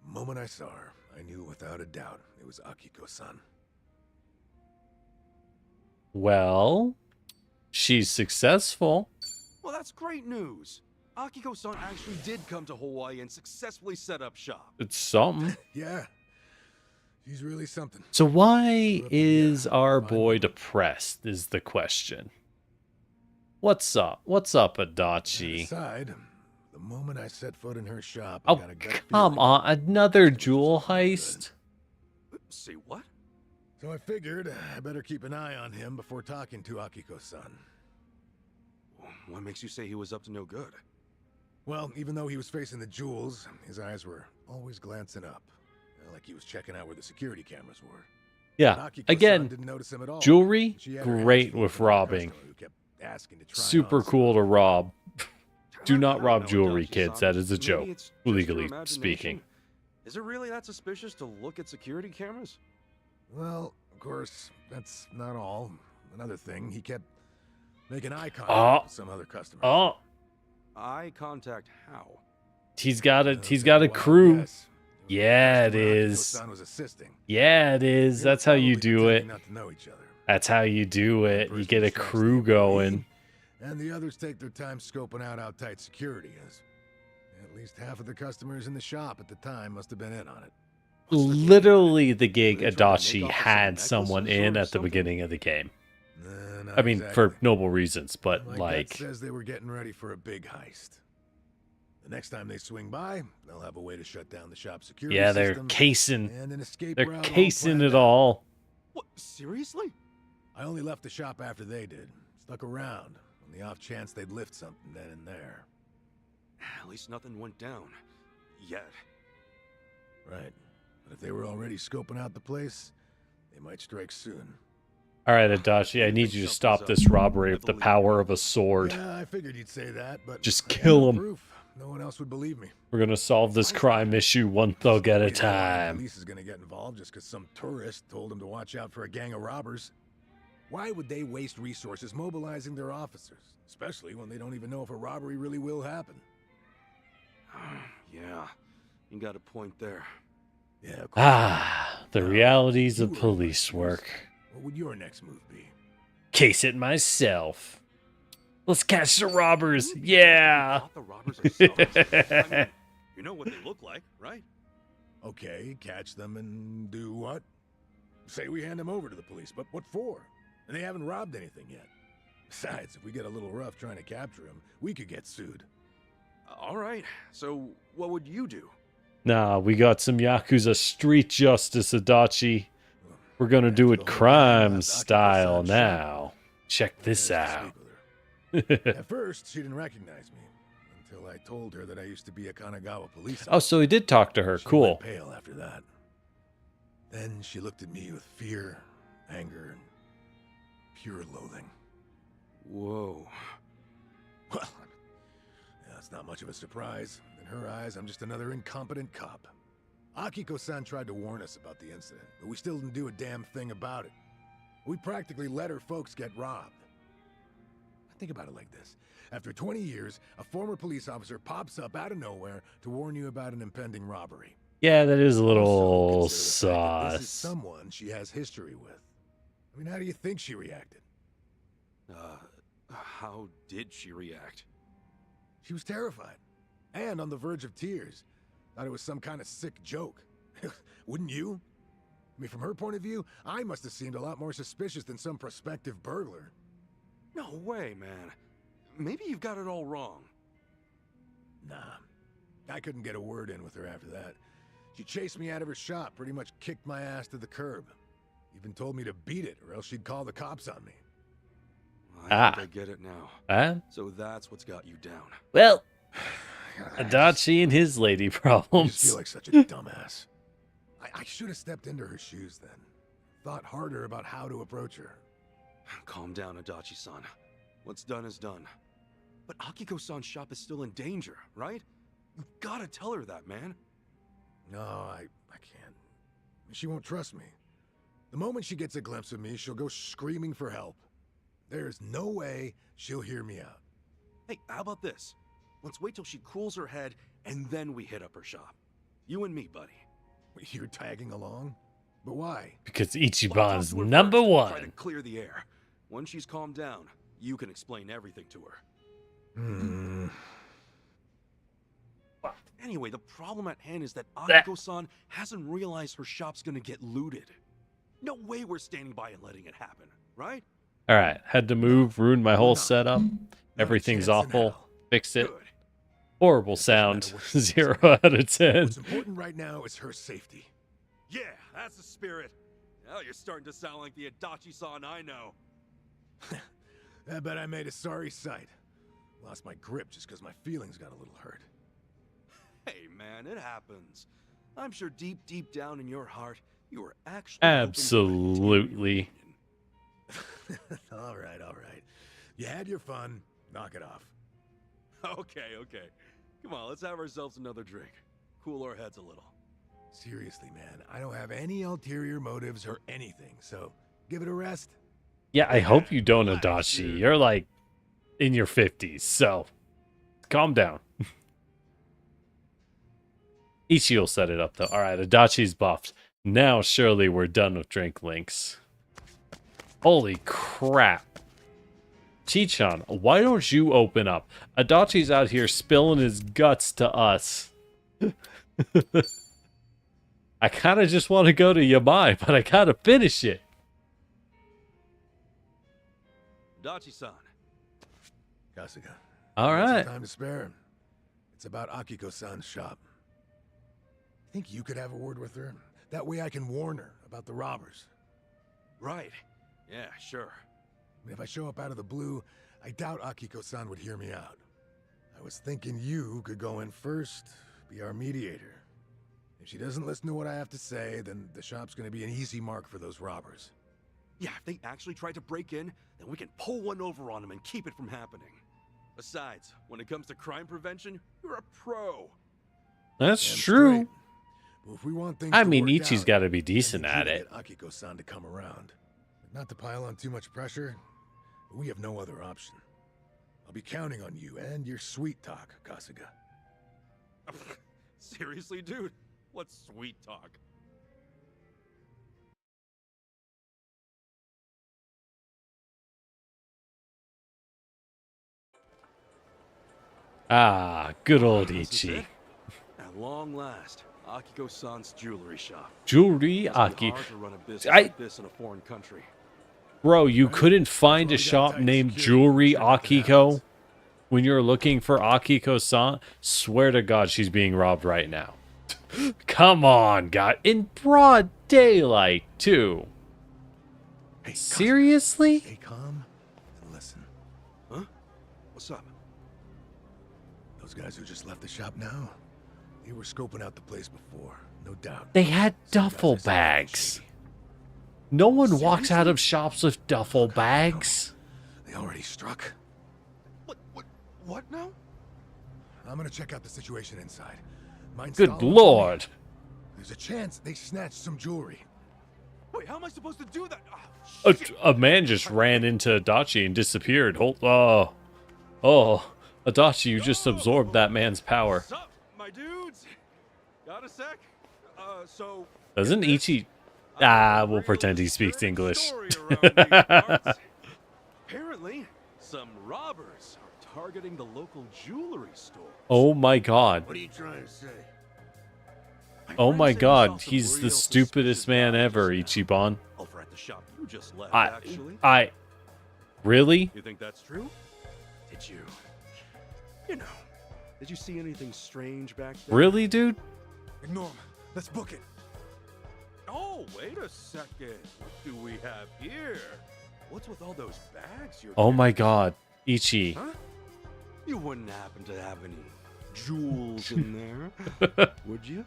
The moment I saw her, I knew without a doubt it was Akiko-san. Well, she's successful. Well, that's great news. Akiko-san actually did come to Hawaii and successfully set up shop. It's something. Yeah, she's really something. So why is our boy depressed is the question. What's up? What's up, That Adachi? aside, the moment I set foot in her shop, I Oh, got a gut come feeling on. Another it was jewel something good. heist? Say what? So I figured I better keep an eye on him before talking to Akiko-san. What makes you say he was up to no good? Well, even though he was facing the jewels, his eyes were always glancing up, like he was checking out where the security cameras were. Yeah. Akiko-san Again, didn't notice him at all. jewelry, She had her hands great full with with another robbing. customer who kept asking to try Super on cool to rob. Do I not don't rob know, jewelry, Adachi-san. kids. That is a Maybe joke, it's just your legally imagination. speaking. Is it really that suspicious to look at security cameras? Well, of course, that's not all. Another thing, he kept making eye contact Oh. with some other customers. Oh, Eye contact how? he's got a That's got a wild crew. guess. It was the Yeah, it customer is. Akiko-san was assisting. Yeah, it is. They were That's how you probably do pretending it. Not to know each other. That's how you do One it. You person get a trusts crew the employee, going. and the others take their time scoping out how tight security is. At least half of the customers in the shop at the time must have been in on it. Literally, the gig They trying to Adachi make off with had some someone in necklaces or at the something? beginning of the game. Nah, not I mean, exactly. for noble reasons, but My gut like, says they were getting ready for a big heist. The next time they swing by, they'll have a way to shut down the shop security yeah, they're system casing, and an escape they're route all casing planned it out. all. What? Seriously? I only left the shop after they did. Stuck around on the off chance they'd lift something then and there. At least nothing went down. Yet. Right. But if they were already scoping out the place, they might strike soon. All right, Adachi, I need you to stop this robbery with the power of a sword. Yeah, I figured you'd say that, but Just I got kill no 'em. proof. No one else would believe me. We're gonna solve this crime issue one thug at a Ain't no way the time. Police is gonna get involved just because some tourist told them to watch out for a gang of robbers. Why would they waste resources mobilizing their officers, especially when they don't even know if a robbery really will happen? Yeah, you got a point there. Yeah, of course. Ah, the Now, realities you of were police busters. work. What would your next move be? Case it myself. Let's catch the robbers. Yeah. Caught the robbers ourselves? I mean, you know what they look like, right? Okay, catch them and do what? Say we hand them over to the police, but what for? And they haven't robbed anything yet. Besides, if we get a little rough trying to capture them, we could get sued. All right. So, what would you do? Nah, we got some Yakuza street justice, Adachi. We're gonna After do the it whole gang crime left style Akiko-san's shop, now. Check this I had to out. speak with her. At first, she didn't recognize me until I told her that I used to be a Kanagawa police officer. Oh, so he did talk to her. She went Cool. pale after that. Then she looked at me with fear, anger, and pure loathing. Whoa. Well, yeah, that's not much of a surprise. In her eyes, I'm just another incompetent cop. Akiko-san tried to warn us about the incident, but we still didn't do a damn thing about it. We practically let her folks get robbed. Think about it like this. After 20 years, a former police officer pops up out of nowhere to warn you about an impending robbery. Yeah, that is a Also, little consider the fact that this is sauce. someone she has history with. I mean, how do you think she reacted? How did she react? She was terrified and on the verge of tears. Thought it was some kind of sick joke. Wouldn't you? I mean, from her point of view, I must have seemed a lot more suspicious than some prospective burglar. No way, man. Maybe you've got it all wrong. Nah, I couldn't get a word in with her after that. She chased me out of her shop, pretty much kicked my ass to the curb. Even told me to beat it, or else she'd call the cops on me. I think I get it now. Huh? So that's what's got you down. Well, I Adachi and his lady just problems. feel like such a dumbass. I should have stepped into her shoes then. Thought harder about how to approach her. Calm down, Adachi-san. What's done is done. But Akiko-san's shop is still in danger, right? You've gotta tell her that, man. No, I can't. She won't trust me. The moment she gets a glimpse of me, she'll go screaming for help. There's no way she'll hear me out. Hey, how about this? Let's wait till she cools her head, and then we hit up her shop. You and me, buddy. You're tagging along? But why? Because Well, Ichiban's talk to her number first. Try to one. clear the air. Once she's calmed down, you can explain everything to her. Hmm. Anyway, the problem at hand is that Akiko-san hasn't realized her shop's gonna get looted. No way we're standing by and letting it happen, right? All right, had to move, ruined my whole No. setup. Not a Everything's chance in awful. hell. Fix it. Good. Horrible Doesn't matter sound. what she says. 0 out of 10. What's important right now is her safety. Yeah, that's the spirit. Now you're starting to sound like the Adachi-san I know. I bet I made a sorry sight. Lost my grip just because my feelings got a little hurt. Hey, man, it happens. I'm sure deep down in your heart, you were actually hoping for a Absolutely. reunion. All right. You had your fun. Knock it off. Okay. Come on, let's have ourselves another drink. Cool our heads a little. Seriously, man, I don't have any ulterior motives or anything, so give it a rest. Yeah, I hope you don't, Relax, Adachi. dude. You're like in your 50s, so calm down. Ichi will set it up, though. All right, Adachi's buffed. Now, surely we're done with drink links. Holy crap. Chichan, why don't you open up? Adachi's out here spilling his guts to us. I kind of just want to go to Yamai, but I gotta finish it. Dachi-san. Kasuga. All you got some right. time to spare? It's about Akiko-san's shop. Think you could have a word with her? That way I can warn her about the robbers. Right. Yeah, sure. If I show up out of the blue, I doubt Akiko-san would hear me out. I was thinking you could go in first, be our mediator. If she doesn't listen to what I have to say, then the shop's gonna be an easy mark for those robbers. Yeah, if they actually try to break in, then we can pull one over on them and keep it from happening. Besides, when it comes to crime prevention, you're a pro. That's Damn true. straight. But if we want things I to mean, work Ichi's out, got to be I decent need you at to it. get Akiko-san to come around. Not to pile on too much pressure, but we have no other option. I'll be counting on you and your sweet talk, Kasuga. Seriously, dude? What's sweet talk? Ah, good old This is Ichi. it? At long last, Akiko-san's jewelry shop. Jewelry Must be Aki. hard to run a business I- like this in a foreign country. Bro, you couldn't find a That's why we got shop tight named security. Jewelry Sure nothing Akiko happens. when you're looking for Akiko-san? Swear to God, she's being robbed right now. Come on, God. In broad daylight, too. Hey, Kasuga, Seriously? stay calm and listen. Huh? What's up? Those guys who just left the shop now, they were scoping out the place before, no doubt. They had Some guys duffel I saw were bags. shaky. No one walks out Seriously? of shops with duffel bags. They already struck. What now? I'm gonna check out the situation inside. Mind Good stalling for me? lord. There's a chance they snatched some jewelry. Wait, how am I supposed to do that? Ah, shit. A man just ran into Adachi and disappeared. Adachi, you just absorbed that man's power. What's up, my dudes? Got a sec? So... Doesn't get this. Ichi... I got a we'll real pretend he speaks strange English. story around these parts. Apparently, some robbers are targeting the local jewelry store. Oh my god. What are you trying to say? Oh friend my said he god, saw some he's the real stupidest suspicious man guys ever, just now. Ichiban. Over at the shop you just left, I... actually. Really? You think that's true? Did you... You know, did you see anything strange back there? Really, dude? Ignore him. Let's book it. Oh, wait a second. What do we have here? What's with all those bags you're Oh my carrying? god. Ichi. Huh? You wouldn't happen to have any jewels in there, would you?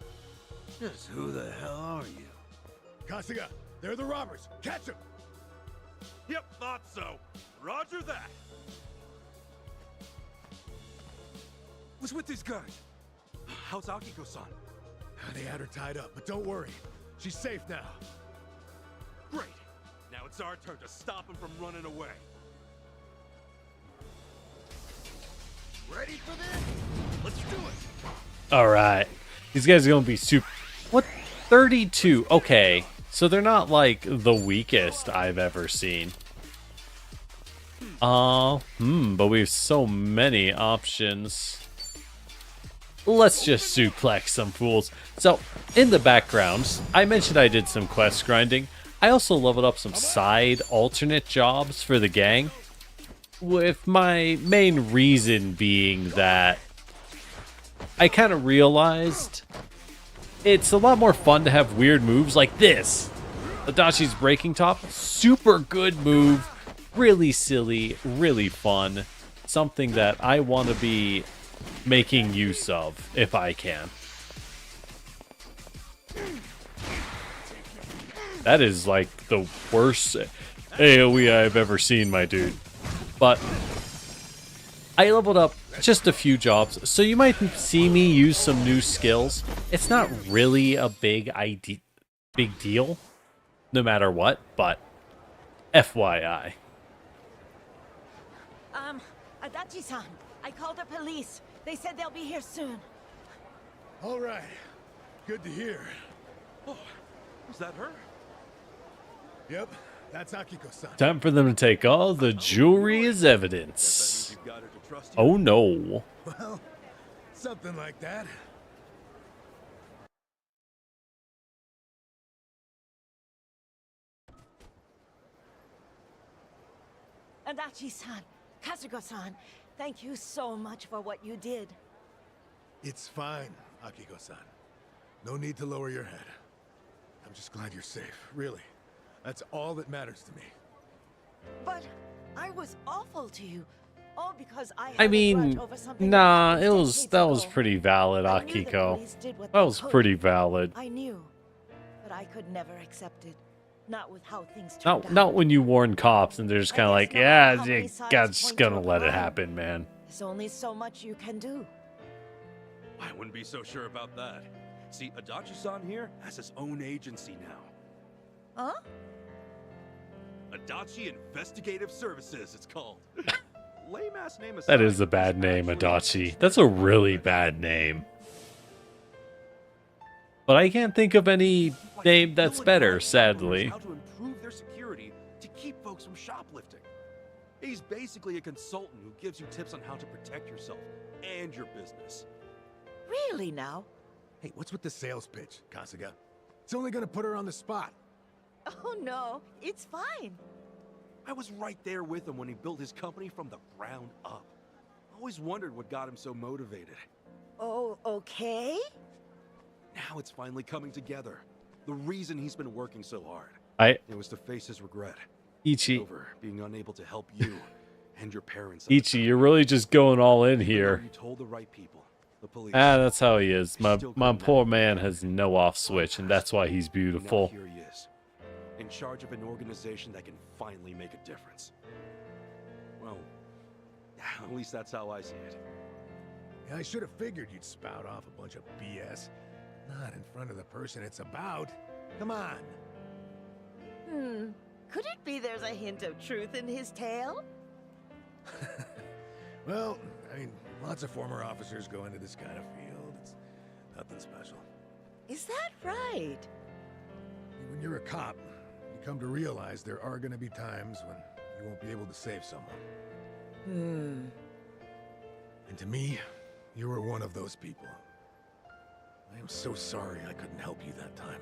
Just who the hell are you? Kasuga, they're the robbers. Catch them. Yep, thought so. Roger that. What's with these guys? How's Akiko-san? They had her tied up, but don't worry. She's safe now. Great. Now it's our turn to stop him from running away. Ready for this? Let's do it. Alright. These guys are gonna be super... What? 32. Okay. So they're not, like, the weakest I've ever seen. But we have so many options. Let's just suplex some fools. So, in the background, I mentioned I did some quest grinding. I also leveled up some side alternate jobs for the gang. With my main reason being that I kind of realized it's a lot more fun to have weird moves like this. Adachi's breaking top, super good move, really silly, really fun. Something that I want to be making use of if I can. That is like the worst AoE I've ever seen, my dude. But I leveled up just a few jobs, so you might see me use some new skills. It's not really a big deal, no matter what, but FYI. Adachi-san, I called the police. They said they'll be here soon. All right. Good to hear. Oh, is that her? Yep. That's Akiko-san. Time for them to take all the jewelry as evidence. You've got her to trust you. Oh no. Well, something like that. Adachi-san, Kazuko-san, thank you so much for what you did. It's fine, Akiko-san. No need to lower your head. I'm just glad you're safe, really. That's all that matters to me. But I was awful to you. All because I I had a mean, grudge over something nah, that that was decades ago. pretty valid, I knew the Akiko. police did what That they was could. pretty valid. I knew, but I could never accept it. Not with how things turned out. Not when you warn cops and they're just kind of I like, guess no matter how yeah, many you sides God's point to gonna a let it crime, happen, man. There's only so much you can do. I wouldn't be so sure about that. See, Adachi-san here has his own agency now. Huh? Adachi Investigative Services, it's called. Lame-ass name aside, That is a bad it's name, actually Adachi. That's a really bad name. But I can't think of any like name that's Dylan better, Clark sadly. How to improve their security to keep folks from shoplifting. He's basically a consultant who gives you tips on how to protect yourself and your business. Really now? Hey, what's with the sales pitch, Kasuga? It's only gonna put her on the spot. Oh no, it's fine. I was right there with him when he built his company from the ground up. Always wondered what got him so motivated. Oh, okay. Now it's finally coming together. The reason he's been working so hard. It was to face his regret Ichi, over being unable to help you and your parents. Ichi, you're really just going all in Even though here. You told the right people, the police. Ah, that's how he is. My Still my couldn't poor help. man has no off switch, and that's why he's Now beautiful. here he is, in charge of an organization that can finally make a difference. Well, at least that's how I see it. Yeah, I should have figured you'd spout off a bunch of BS. Not in front of the person it's about. Come on. Could it be there's a hint of truth in his tale? Well, I mean, lots of former officers go into this kind of field. It's nothing special. Is that right? When you're a cop, you come to realize there are going to be times when you won't be able to save someone. And to me, you were one of those people. I am so sorry I couldn't help you that time.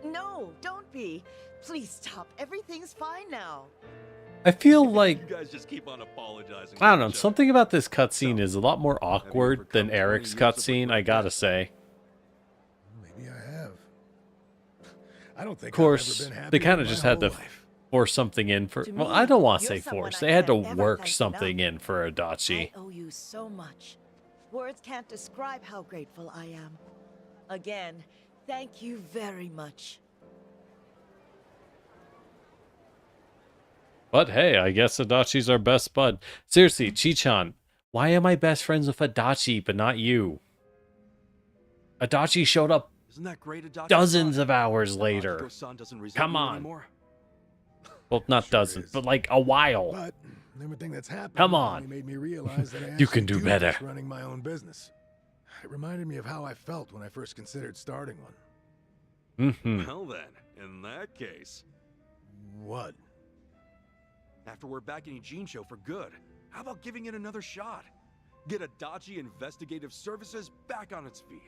No, don't be. Please stop. Everything's fine now. I feel like, You guys just keep on apologizing. I don't to know, each other. something about this cutscene is a lot more awkward than overcome 20 Eric's years of cutscene, I regret gotta yet? say. Maybe I have. I don't think Of course, I've ever been they happier kind in of my just had whole to life. force something in for. To Well, me, I don't want to you're say someone force. I They had to can't ever work thank something enough. in for I Adachi. owe you so much. Words can't describe how grateful I am. Again, thank you very much. But hey, I guess Adachi's our best bud. Seriously, Chichan, why am I best friends with Adachi but not you? Adachi showed up Isn't that great, Adachi-san? dozens of hours That later. Akiko-san doesn't resent Come you on. anymore? Well, not Sure dozens, is. but like a while. But everything that's happened Come on. only made me realize that I You can actually do better. miss running my own business. It reminded me of how I felt when I first considered starting one. Mm-hmm. Well then, in that case, What? after we're back in Ijincho for good, how about giving it another shot? Get Adachi Investigative Services back on its feet.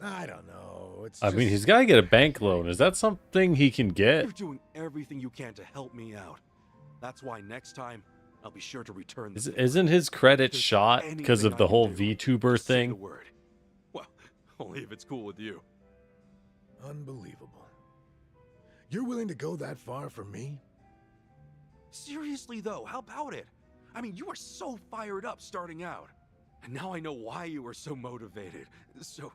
I don't know. It's I mean, just- he's got to get a bank loan. Is that something he can get? You're doing everything you can to help me out. That's why next time, I'll be sure to return the favor. Isn't his credit If there's shot because anything of I the can whole do, VTuber just say the thing? word. Well, only if it's cool with you. Unbelievable. You're willing to go that far for me? Seriously though, how about it? I mean, you were so fired up starting out. And now I know why you were so motivated. So,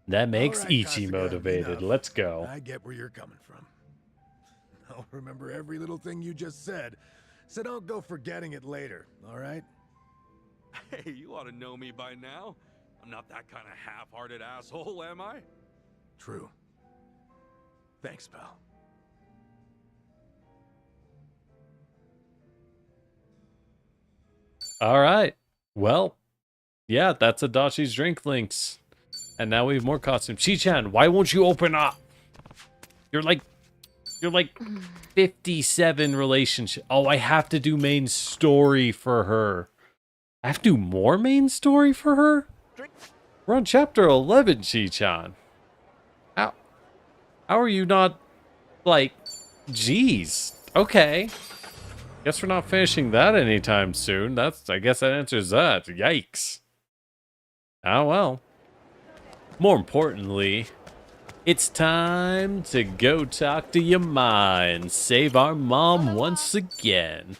That makes right, Ichi Kasuga, motivated. enough. Let's go. I get where you're coming from. I'll remember every little thing you just said, so don't go forgetting it later, all right? hey, you ought to know me by now. I'm not that kind of half-hearted asshole, am I? True. Thanks, pal. All right. Well, yeah, that's Adachi's drink links. And now we have more costumes. Chichan, why won't you open up? You're like You're like 57 relationship. Oh, I have to do main story for her. I have to do more main story for her? We're on chapter 11, Chi-chan. How are you not, like, geez. Okay. Guess we're not finishing that anytime soon. I guess that answers that. Yikes. Oh, well. More importantly, it's time to go talk to Yamai and save our mom once again.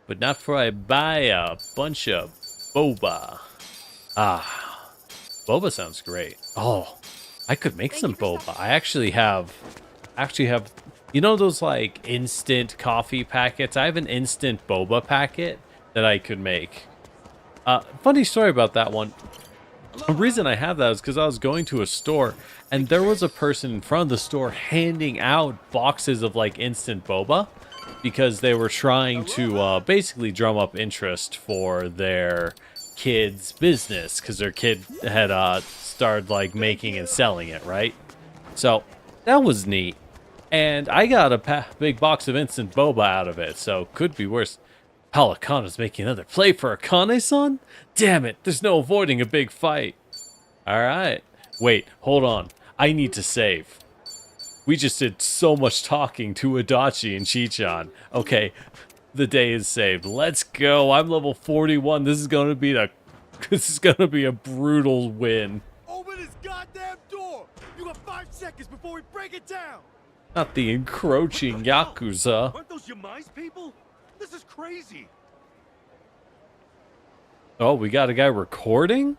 But not before I buy a bunch of boba. Ah, boba sounds great. Oh, I could make some boba. I actually have, you know those like instant coffee packets? I have an instant boba packet that I could make. Funny story about that one. The reason I have that is because I was going to a store and there was a person in front of the store handing out boxes of like instant boba because they were trying to basically drum up interest for their kid's business because their kid had started like making and selling it, right? So that was neat. And I got a big box of instant boba out of it, so could be worse. Palikana's making another play for Akane-san? Damn it, there's no avoiding a big fight. Alright. Wait, hold on. I need to save. We just did so much talking to Adachi and Chi-chan. Okay, the day is saved. Let's go. I'm level 41. This is gonna be a brutal win. Open this goddamn door! You got 5 seconds before we break it down! Not the encroaching Yakuza. Aren't those Yamai's people? This is crazy. Oh, we got a guy recording?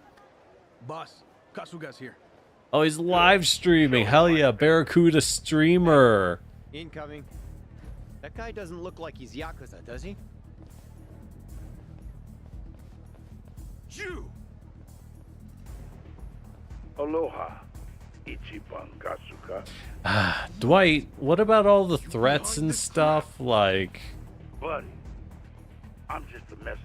Boss, Kasuga's here. Oh, he's live streaming. Hell yeah, Barracuda streamer. Incoming. That guy doesn't look like he's Yakuza, does he? You! Aloha, Ichiban Kasuga. Dwight, what about all the threats and stuff? Like, Buddy, I'm just a messenger.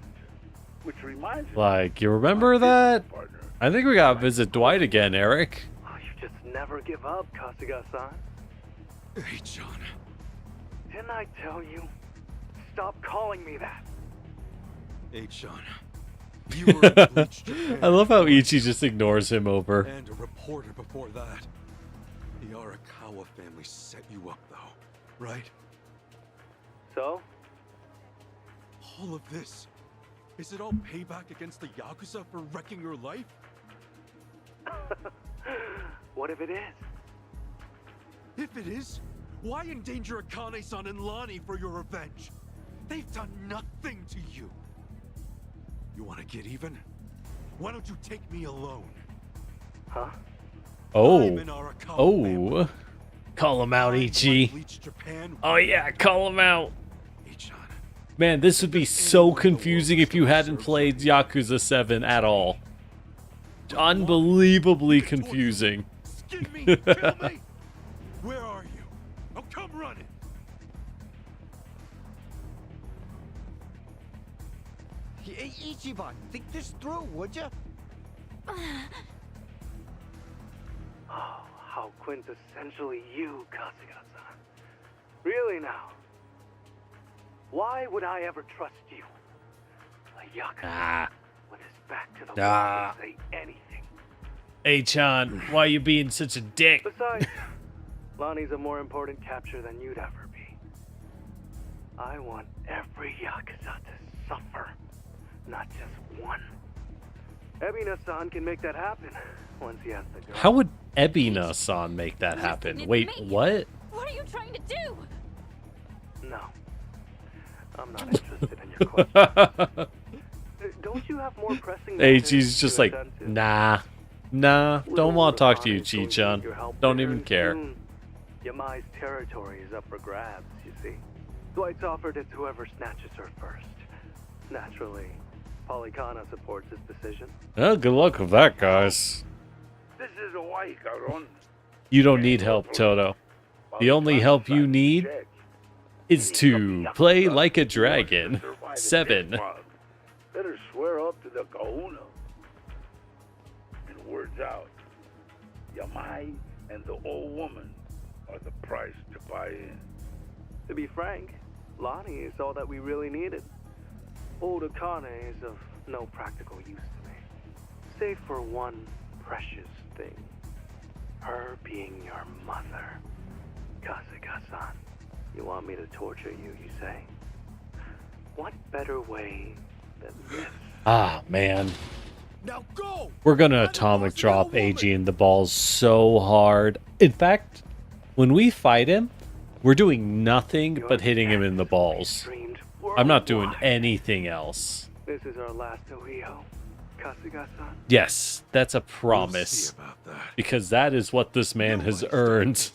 Which reminds me. like, you remember that? Partner. I think we gotta visit Dwight again, Eric. Oh, you just never give up, Kasuga-san. Hey, John. Didn't I tell you? Stop calling me that. Hey, John. You were in Bleach, Japan. I love how Ichi just ignores him over. And a reporter before that. The Arakawa family set you up, though, right? So? All of this. Is it all payback against the Yakuza for wrecking your life? What if it is? If it is, why endanger Akane-san and Lani for your revenge? They've done nothing to you. You want to get even? Why don't you take me alone? Huh? Oh. I'm an Arakawa family. Oh. Call him out, I'm Ichi. like Bleach Japan. Oh yeah, call him out. Hey, John. Man, this would be so confusing if you hadn't played Yakuza 7 at all. Unbelievably confusing. Skin me, kill me. Where are you? Oh, come running. Hey, Ichiban, think this through, would you? Oh, how quintessentially you, Kasuga-san. Really now? Why would I ever trust you? A Yakuza with his back to the wall to say anything. Hey, Chan, why you being such a dick? Besides, Lonnie's a more important capture than you'd ever be. I want every Yakuza to suffer, not just one. Ebina-san can make that happen once he has the girl. How would Ebina-san make that happen? Wait, what? What are you trying to do? No. I'm not interested in your question. Don't you have more pressing Hey, matters she's to just like, attend to? nah, don't want to talk to you, Lonnie's going Chi-chan. need your help Don't there, even and care. soon, Yamai's territory is up for grabs, you see. Dwight's offered it to whoever snatches her first. Naturally, Polycana supports his decision. Well, good luck with that, guys. This is Hawaii, cabrón. You don't need help, Toto. The only help you need is to play like a dragon. 7. Better swear up to the kahuna. And words out. Yamai and the old woman are the price to buy in. To be frank, Lonnie is all that we really needed. Old Akane is of no practical use to me, save for one precious thing. Her being your mother. Kasuga-san, you want me to torture you, you say? What better way than this? Ah, man. Now go! We're gonna atomic drop AG in the balls so hard. In fact, when we fight him, we're doing nothing but hitting him in the balls. I'm not doing anything else. This is our last Ohio, Kasuga-san. Yes, that's a promise. Because that is what this man has earned.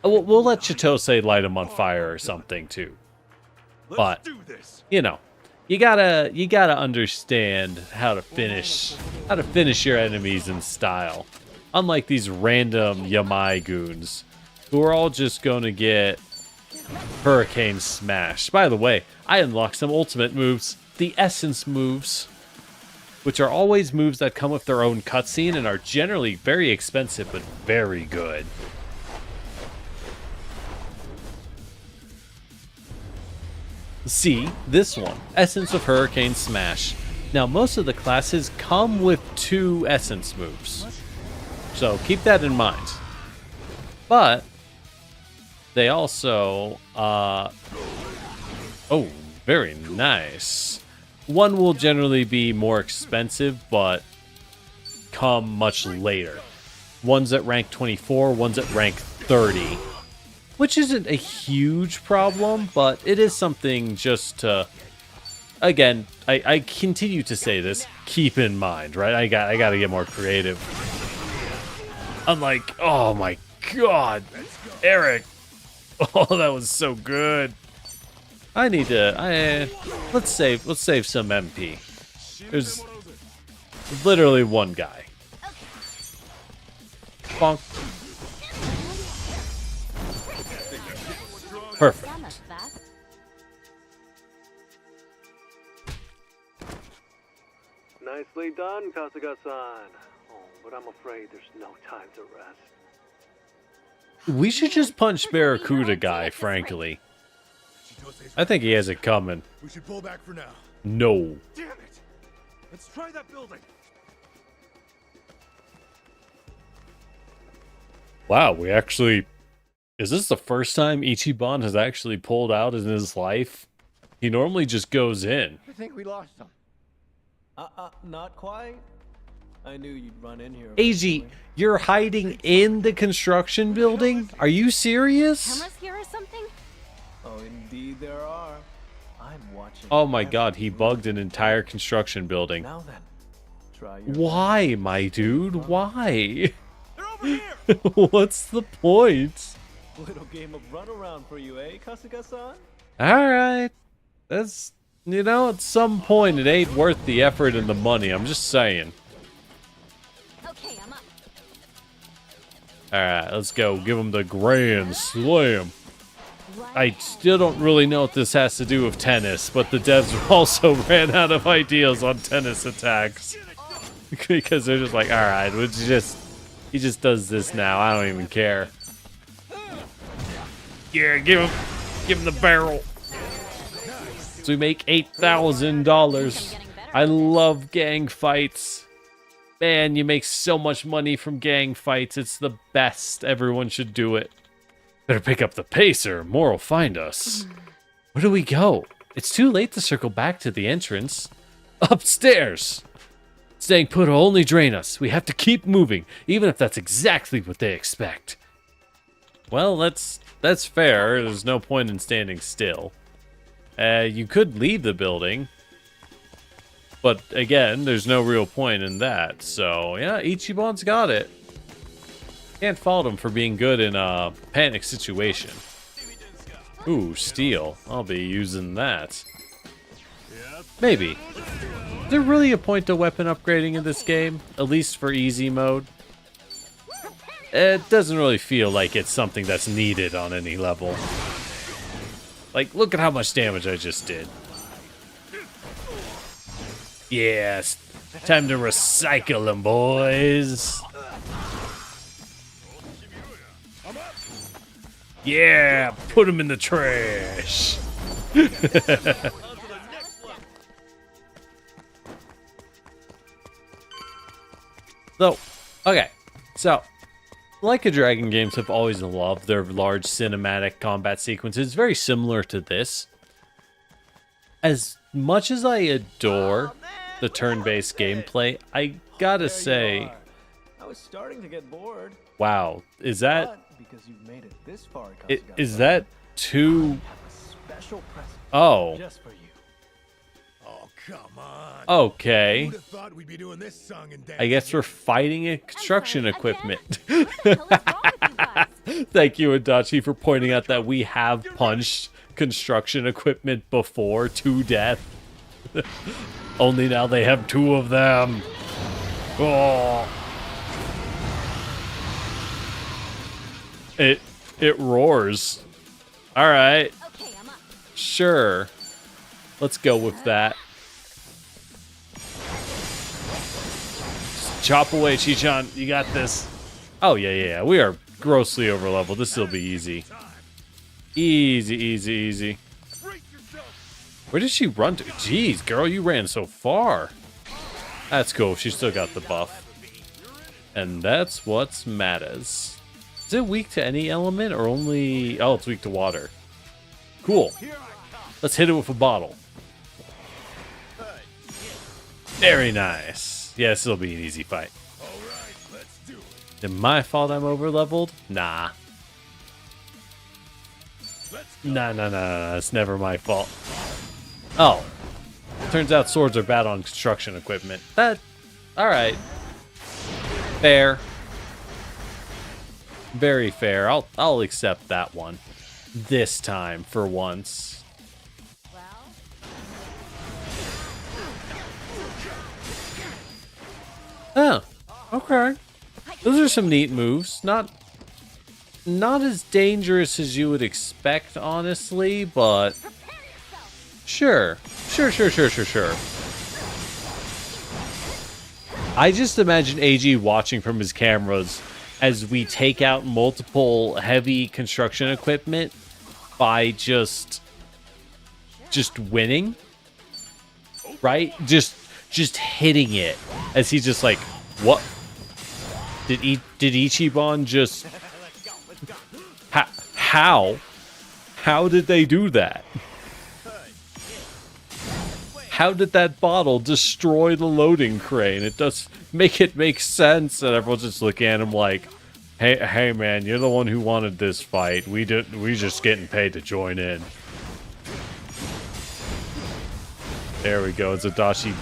We'll let Chitose light him on fire or something too. But, you know, you gotta understand how to finish your enemies in style. Unlike these random Yamai goons, who are all just gonna get Hurricane Smash. By the way, I unlocked some ultimate moves, the Essence moves, which are always moves that come with their own cutscene and are generally very expensive but very good. See, this one, Essence of Hurricane Smash. Now, most of the classes come with 2 Essence moves, so keep that in mind. But they also, oh, very nice. One will generally be more expensive, but come much later. One's at rank 24, one's at rank 30. Which isn't a huge problem, but it is something just to... Again, I continue to say this, keep in mind, right? I gotta get more creative. I'm like, oh my god, Eric. Oh, that was so good. I need to, let's save some MP. There's literally one guy. Bonk. Perfect. Nicely done, Kasuga-san. Oh, but I'm afraid there's no time to rest. We should just punch Barracuda guy, frankly. I think he has it coming. We should pull back for now. No. Damn it! Let's try that building. Wow, we actually... Is this the first time Ichiban has actually pulled out in his life? He normally just goes in. I think we lost him. Not quite. I knew you'd run in here. AG, you're hiding in the construction building? Are you serious? Cameras here or something? Oh, indeed there are. I'm watching. Oh my god, he bugged an entire construction building. Now then, try your Why, my dude? Why? They're over here! What's the point? little game of run around for you, eh, Kasuga-san? Alright. That's, you know, at some point it ain't worth the effort and the money. I'm just saying. Okay, I'm up. Alright, let's go. Give him the grand slam. I still don't really know what this has to do with tennis, but the devs also ran out of ideas on tennis attacks. Because they're just like, alright, he just does this now. I don't even care. Yeah, give him the barrel. So we make $8,000. I love gang fights. Man, you make so much money from gang fights. It's the best. Everyone should do it. Better pick up the pace or more will find us. Where do we go? It's too late to circle back to the entrance. Upstairs! Staying put will only drain us. We have to keep moving, even if that's exactly what they expect. Well, that's fair. There's no point in standing still. You could leave the building. But again, there's no real point in that. So, yeah, Ichiban's got it. Can't fault him for being good in a panic situation. Ooh, steel. I'll be using that. Maybe. Is there really a point to weapon upgrading in this game? At least for easy mode? It doesn't really feel like it's something that's needed on any level. Like, look at how much damage I just did. Yes, time to recycle them, boys. Yeah, put him in the trash. So, okay. So, Like a Dragon games have always loved their large cinematic combat sequences, very similar to this. As much as I adore the turn-based gameplay, I gotta say, I was starting to get bored. wow, is that But because you've made it this far, is that too? special present Oh, just for you. Oh, come on. okay. Who'd have thought we'd be doing this song and dance I guess we're again? fighting a construction equipment. What the hell is wrong with you guys? Thank you, Adachi, for pointing out that we have punched construction equipment before to death. Only now they have two of them. Oh. It roars. All right. Okay, I'm up. Sure. Let's go with that. Chop away, Chichan. You got this. Oh, yeah. We are grossly overleveled. This will be easy. Easy. Where did she run to? Jeez, girl, you ran so far. That's cool. She still got the buff. And that's what matters. Is it weak to any element or only... Oh, it's weak to water. Cool. Let's hit it with a bottle. Very nice. Yeah, this will be an easy fight. Is it my fault I'm overleveled? Nah. Nah. It's never my fault. Oh. Turns out swords are bad on construction equipment. Alright. Fair. Very fair. I'll accept that one. This time, for once. Oh, okay. Those are some neat moves. Not as dangerous as you would expect, honestly, but sure. I just imagine AG watching from his cameras as we take out multiple heavy construction equipment by just winning, right? Just hitting it as he's just like, what? Did Ichiban just... How did they do that? How did that bottle destroy the loading crane? It does make sense, and everyone's just looking at him like, hey man, you're the one who wanted this fight. We just getting paid to join in. There we go. Zadashi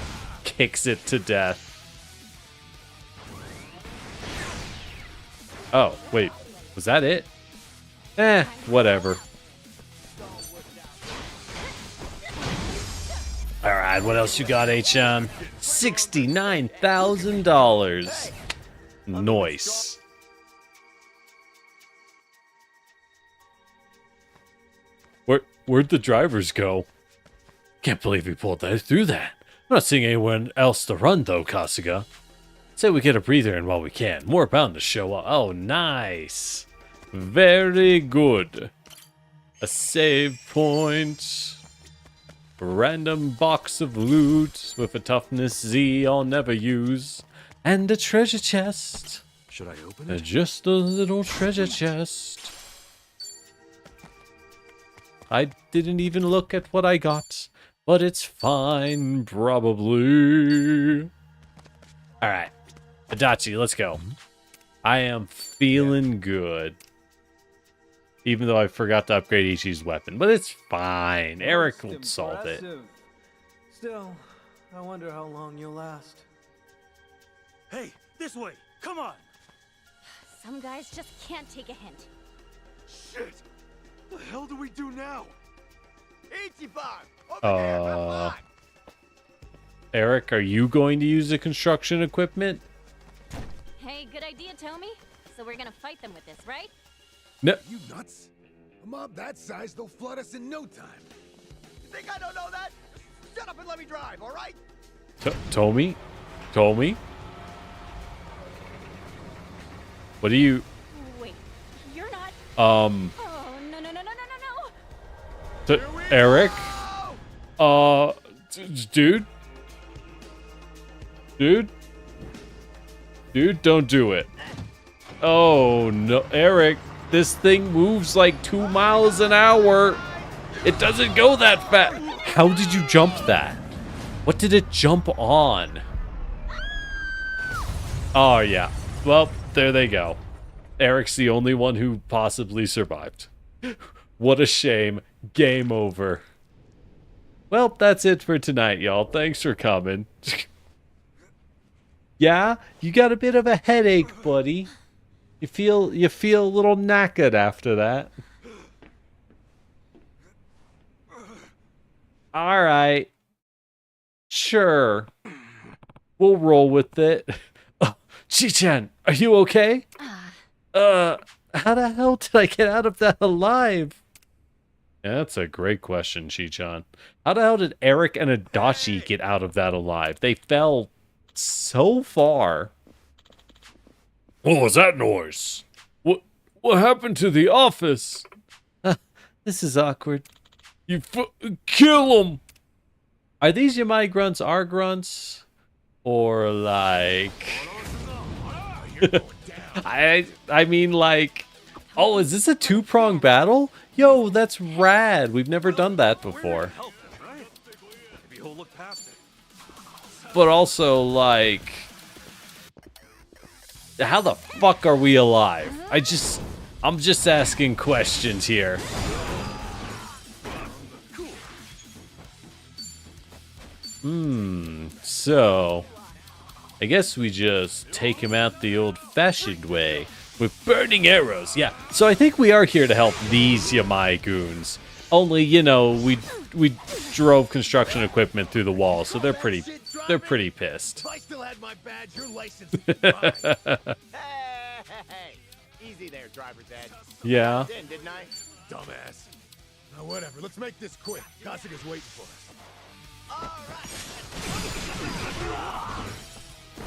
kicks it to death. Oh, wait. Was that it? Whatever. Alright, what else you got, H-Chan? $69,000. Nice. Where'd the drivers go? Can't believe we pulled through that. I'm not seeing anyone else to run, though, Kasuga. Say we get a breather in while we can. More bound to show up. Oh, nice. Very good. A save point. A random box of loot with a toughness Z I'll never use. And a treasure chest. Should I open it? Just a little treasure chest. I didn't even look at what I got. But it's fine, probably. Alright. Adachi, let's go. I am feeling good. Even though I forgot to upgrade Ichi's weapon. But it's fine. Eric will solve it. Still, I wonder how long you'll last. Hey, this way! Come on! Some guys just can't take a hint. Shit! The hell do we do now? Ichiban! Eric, are you going to use the construction equipment? Hey, good idea, Tommy. So we're gonna fight them with this, right? No. You nuts? A mob that size, they'll flood us in no time. You think I don't know that? Just shut up and let me drive, all right? Tommy? What do you... Wait, you're not... Oh, Oh Eric? Dude? Dude? Dude, don't do it. Oh, no. Eric, this thing moves like 2 miles an hour. It doesn't go that fast. How did you jump that? What did it jump on? Oh, yeah. Well, there they go. Eric's the only one who possibly survived. What a shame. Game over. Well, that's it for tonight, y'all. Thanks for coming. Yeah? You got a bit of a headache, buddy. You feel a little knackered after that. All right. Sure. We'll roll with it. Oh, Chi-chan, are you okay? How the hell did I get out of that alive? Yeah, that's a great question, Chi-chan. How the hell did Eric and Adachi get out of that alive? They fell so far. What was that noise? What happened to the office? This is awkward. You kill them! Are these Yamai grunts our grunts? Or like... I mean like... Oh, is this a two-prong battle? Yo, that's rad. We've never done that before. But also, like... How the fuck are we alive? I'm just asking questions here. So... I guess we just take him out the old-fashioned way. With burning arrows, yeah. So I think we are here to help these Yamai goons. Only, you know, we drove construction equipment through the wall, so they're pretty pissed. If I still had my badge, your license would be fine. Hey, easy there, driver's ed. Yeah. Didn't I? Dumbass. Now whatever, let's make this quick. Kasuga's waiting for us. All right.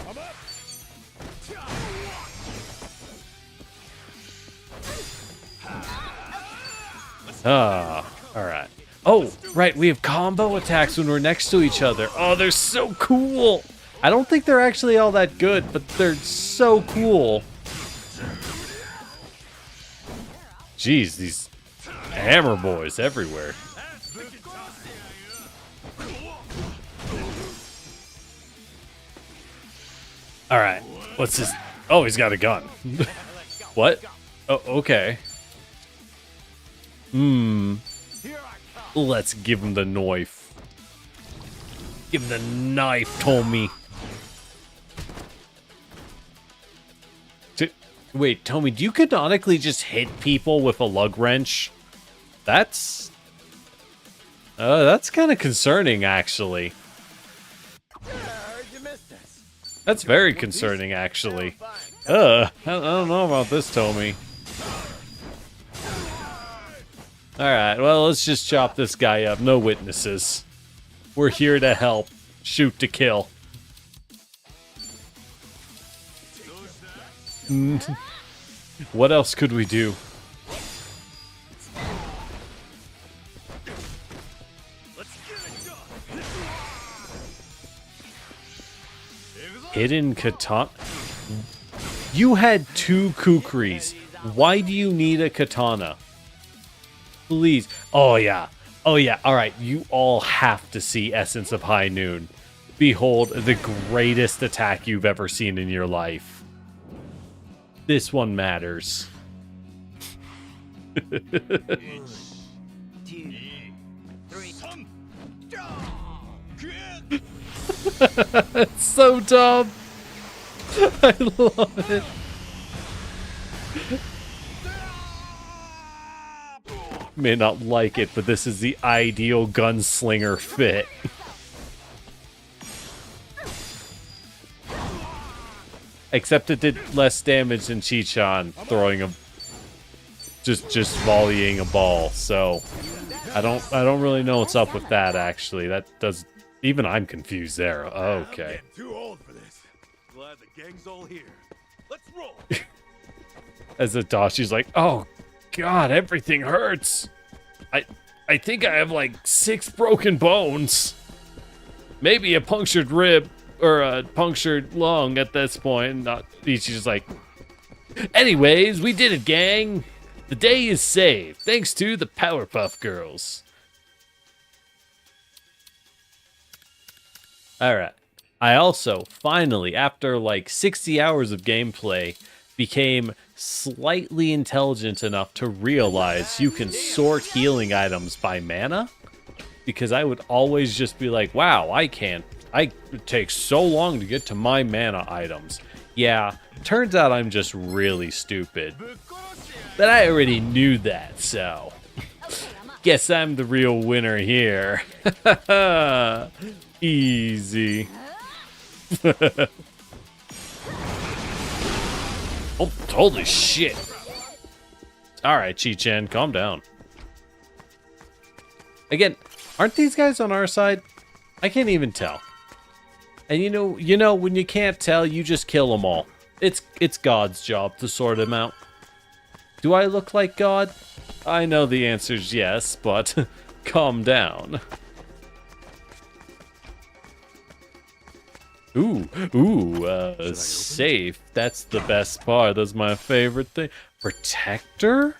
I'm up. Alright. Oh, right, we have combo attacks when we're next to each other. Oh, they're so cool! I don't think they're actually all that good, but they're so cool. Jeez, these hammer boys everywhere. Alright, what's this? Oh, he's got a gun. What? Oh, okay. Let's give him the knife. Give him the knife, Tommy. Wait, Tommy, do you canonically just hit people with a lug wrench? That's kind of concerning, actually. That's very concerning, actually. I don't know about this, Tommy. Alright, well, let's just chop this guy up. No witnesses. We're here to help. Shoot to kill. What else could we do? Hidden katana? You had 2 kukris. Why do you need a katana? Please. Oh, yeah. Oh, yeah. All right. You all have to see Essence of High Noon. Behold the greatest attack you've ever seen in your life. This one matters. 1, 2, 3. It's so dumb. I love it. May not like it, but this is the ideal gunslinger fit. Except it did less damage than Chi-chan throwing a just volleying a ball. So I don't really know what's up with that actually. That does even I'm confused there. Okay. I'm too old for this. Glad the gang's all here. Let's roll. As Adachi's like, "Oh God, everything hurts. I I think I have like 6 broken bones. Maybe a punctured rib or a punctured lung at this point. Not Ichi's just like, anyways, we did it, gang. The day is saved thanks to the Powerpuff Girls. All right. I also finally, after like 60 hours of gameplay, became slightly intelligent enough to realize you can sort healing items by mana. Because I would always just be like, wow, it takes so long to get to my mana items. Yeah, turns out I'm just really stupid. But I already knew that, so guess I'm the real winner here. Easy. Oh, holy shit. Alright, Chi-Chan, calm down. Again, aren't these guys on our side? I can't even tell. And you know, when you can't tell, you just kill them all. It's God's job to sort them out. Do I look like God? I know the answer's yes, but calm down. Safe. That's the best part. That's my favorite thing. Protector?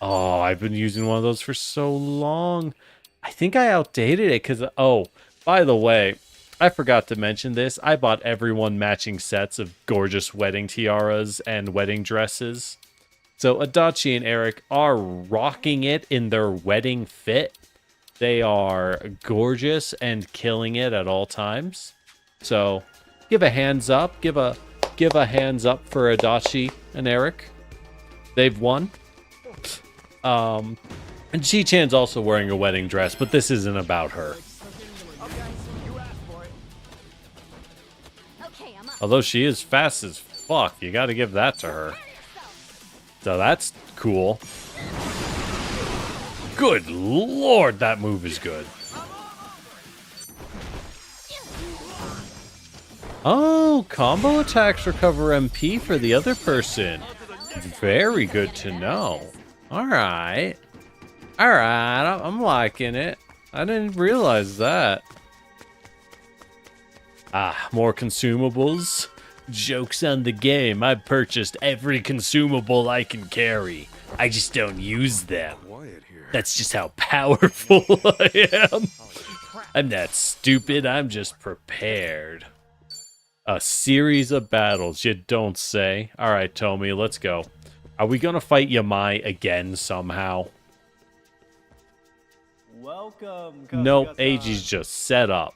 Oh, I've been using one of those for so long. I think I outdated it because, oh, by the way, I forgot to mention this. I bought everyone matching sets of gorgeous wedding tiaras and wedding dresses. So Adachi and Eric are rocking it in their wedding fit. They are gorgeous and killing it at all times. So give a hands up. Give a hands up for Adachi and Eric. They've won. And Chi-Chan's also wearing a wedding dress, but this isn't about her. Although she is fast as fuck, you gotta give that to her. So that's cool. Good lord, that move is good. Oh, combo attacks recover MP for the other person. Very good to know. Alright. Alright, I'm liking it. I didn't realize that. Ah, more consumables. Joke's on the game. I've purchased every consumable I can carry. I just don't use them. That's just how powerful I am. I'm not stupid, I'm just prepared. A series of battles, you don't say. Alright, Tomi, let's go. Are we gonna fight Yamai again somehow? Welcome, Nope, Eiji's just set up.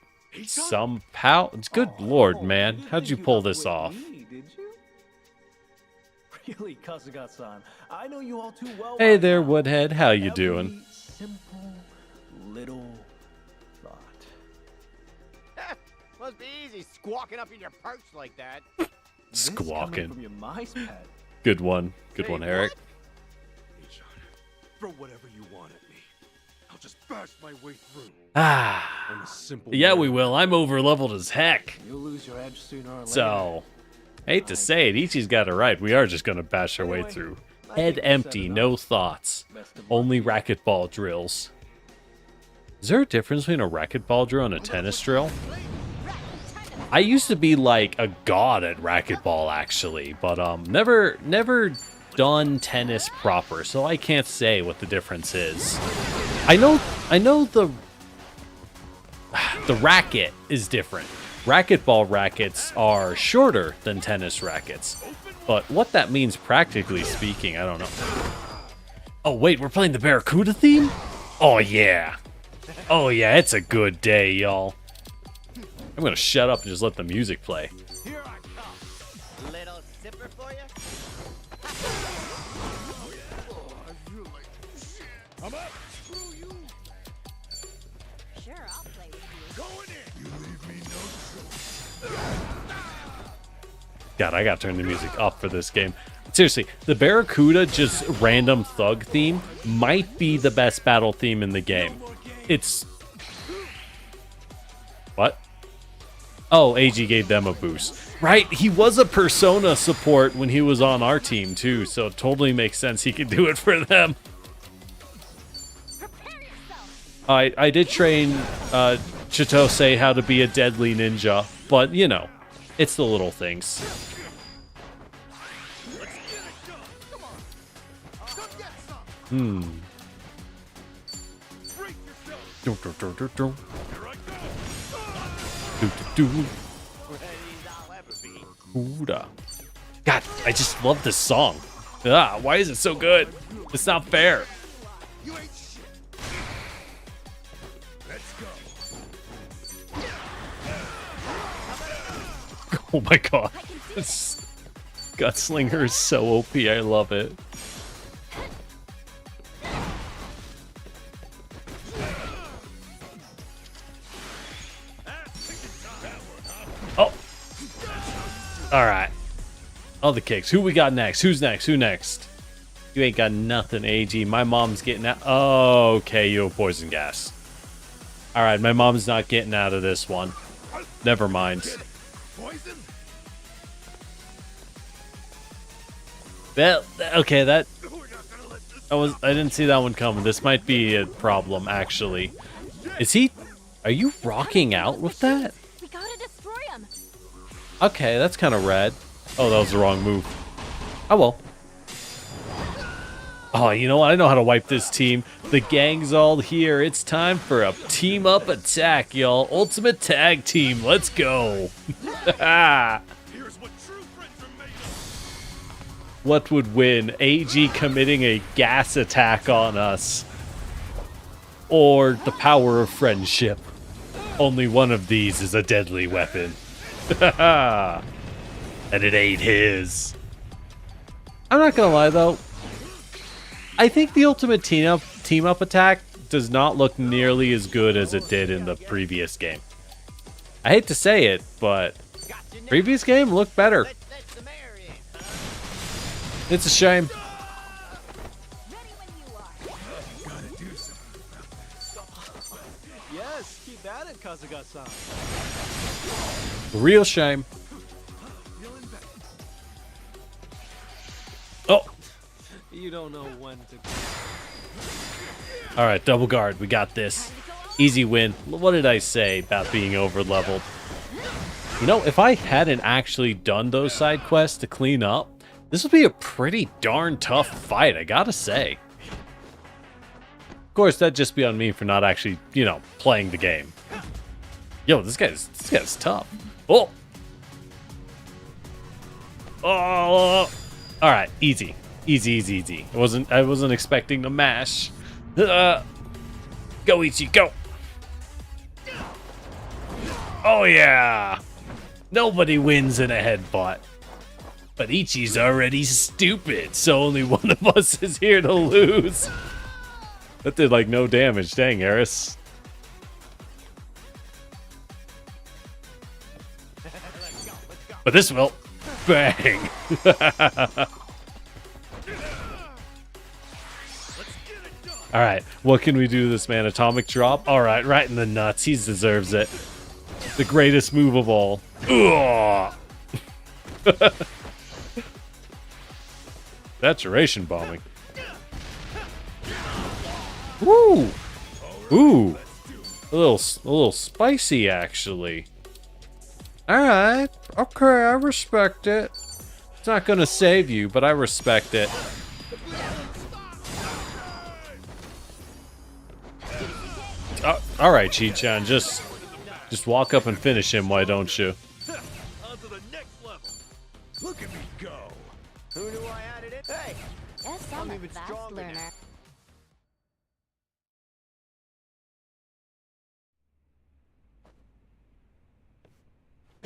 Good lord, man. How'd you pull this off? Did you? Really, Kasuga-san, I know you all too well. Hey there, Woodhead. How you doing? Simple little thought. Must be easy squawking up in your perch like that. Squawking. From your mice pet. Good one. Good one, Eric. Throw whatever you want at me. I'll just bash my way through. Ah. I'm a simple Yeah, man. we will. I'm over leveled as heck. You'll lose your edge sooner or later. So, hate to say it, Ichi's got it right. We are just gonna bash our way through. Head empty, no thoughts. Only racquetball drills. Is there a difference between a racquetball drill and a tennis drill? I used to be like a god at racquetball actually, but never done tennis proper, so I can't say what the difference is. I know the racket is different. Racquetball rackets are shorter than tennis rackets, but what that means practically speaking, I don't know. Oh wait, we're playing the Barracuda theme? Oh yeah. Oh yeah, it's a good day, y'all. I'm gonna shut up and just let the music play. Here I come. Little sipper for you? I'm up. Sure, I'll play with you. Going in. You leave me no choice. God, I gotta turn the music up for this game. Seriously, the Barracuda just random thug theme might be the best battle theme in the game. It's... What? Oh, AG gave them a boost. Right, he was a Persona support when he was on our team too, so it totally makes sense he could do it for them. Prepare yourself. I did train Chitose how to be a deadly ninja, but you know, it's the little things. Hmm. God, I just love this song. Why is it so good? It's not fair. Oh my god. This Gunslinger is so OP, I love it. Oh! Alright. All the kicks. Who we got next? Who's next? Who next? You ain't got nothing, AG. My mom's getting out. Oh, okay, you have poison gas. Alright, my mom's not getting out of this one. Never mind. Well, okay, I didn't see that one coming. This might be a problem, actually. Are you rocking out with that? We gotta destroy him. Okay, that's kind of rad. Oh, that was the wrong move. Oh well. Oh, you know what? I know how to wipe this team. The gang's all here. It's time for a team-up attack, y'all. Ultimate tag team. Let's go. What would win? AG committing a gas attack on us, or the power of friendship? Only one of these is a deadly weapon. And it ain't his. I'm not gonna lie though. I think the ultimate team-up attack does not look nearly as good as it did in the previous game. I hate to say it, but previous game looked better. It's a shame. Yes, keep at it, Kasuga-san. Real shame. Oh. You don't know when to. All right, double guard. We got this. Easy win. What did I say about being over leveled? You know, if I hadn't actually done those side quests to clean up, this would be a pretty darn tough fight, I gotta say. Of course, that'd just be on me for not actually, you know, playing the game. Yo, this guy's tough. Oh! Oh! Alright, easy. Easy. I wasn't expecting to mash. Go, Ichi, go! Oh yeah! Nobody wins in a headbutt. But Ichi's already stupid, so only one of us is here to lose. That did like no damage. Dang, Eris. But this will. Bang. Alright, what can we do to this man? Atomic drop? Alright, right in the nuts. He deserves it. The greatest move of all. Ugh. Saturation bombing. Woo! Ooh! A little spicy, actually. Alright. Okay, I respect it. It's not gonna save you, but I respect it. Alright, Chi-chan, just walk up and finish him, why don't you? On to the next level. Look at me go. Who knew I had it? Hey, Yes, I'm a fast learner.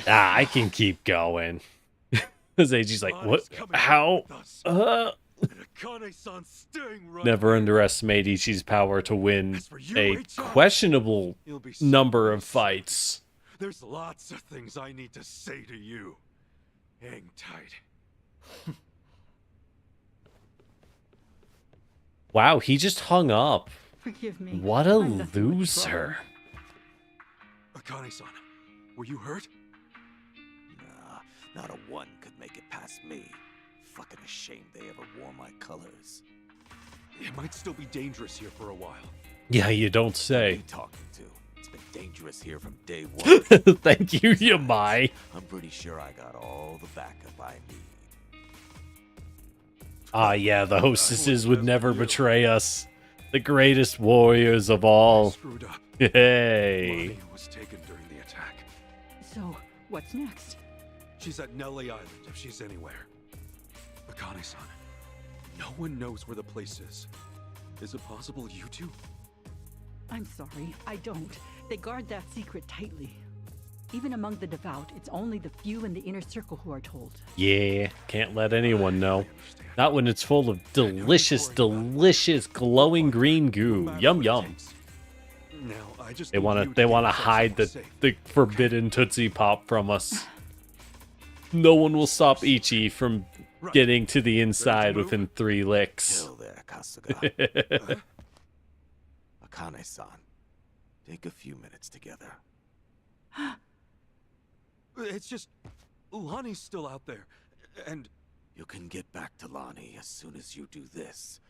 I can keep going. Zaji's like, what? How? Never underestimate Ichi's power to win a questionable number of fights. There's lots of things I need to say to you. Hang tight. Wow, he just hung up. Forgive me. What a I'm nothing but loser. Akane-san, were you hurt? Nah, not a one could make it past me. Fucking ashamed they ever wore my colors. It might still be dangerous here for a while. Yeah, you don't What are say. you talking to? It's been dangerous here from day one. Thank you, Yamai. I'm pretty sure I got all the backup I need. Ah, yeah, the hostesses would never betray us. The greatest warriors of all. Screwed up. Hey. Lonnie was taken during the attack. So, what's next? She's at Nelly Island if she's anywhere. Akane-san, no one knows where the place is. Is it possible you two? I'm sorry, I don't. They guard that secret tightly. Even among the devout, it's only the few in the inner circle who are told. Yeah, can't let anyone know. Not when it's full of delicious, delicious glowing green goo. Yum yum. Now, I just They need wanna you they get wanna yourself hide the somewhere safe. the forbidden Tootsie Pop from us. No one will stop Ichi from getting to the inside within 3 licks. Chill there, Kasuga. Akane-san, take a few minutes together. It's just Lonnie's still out there, and You can get back to Lonnie as soon as you do this.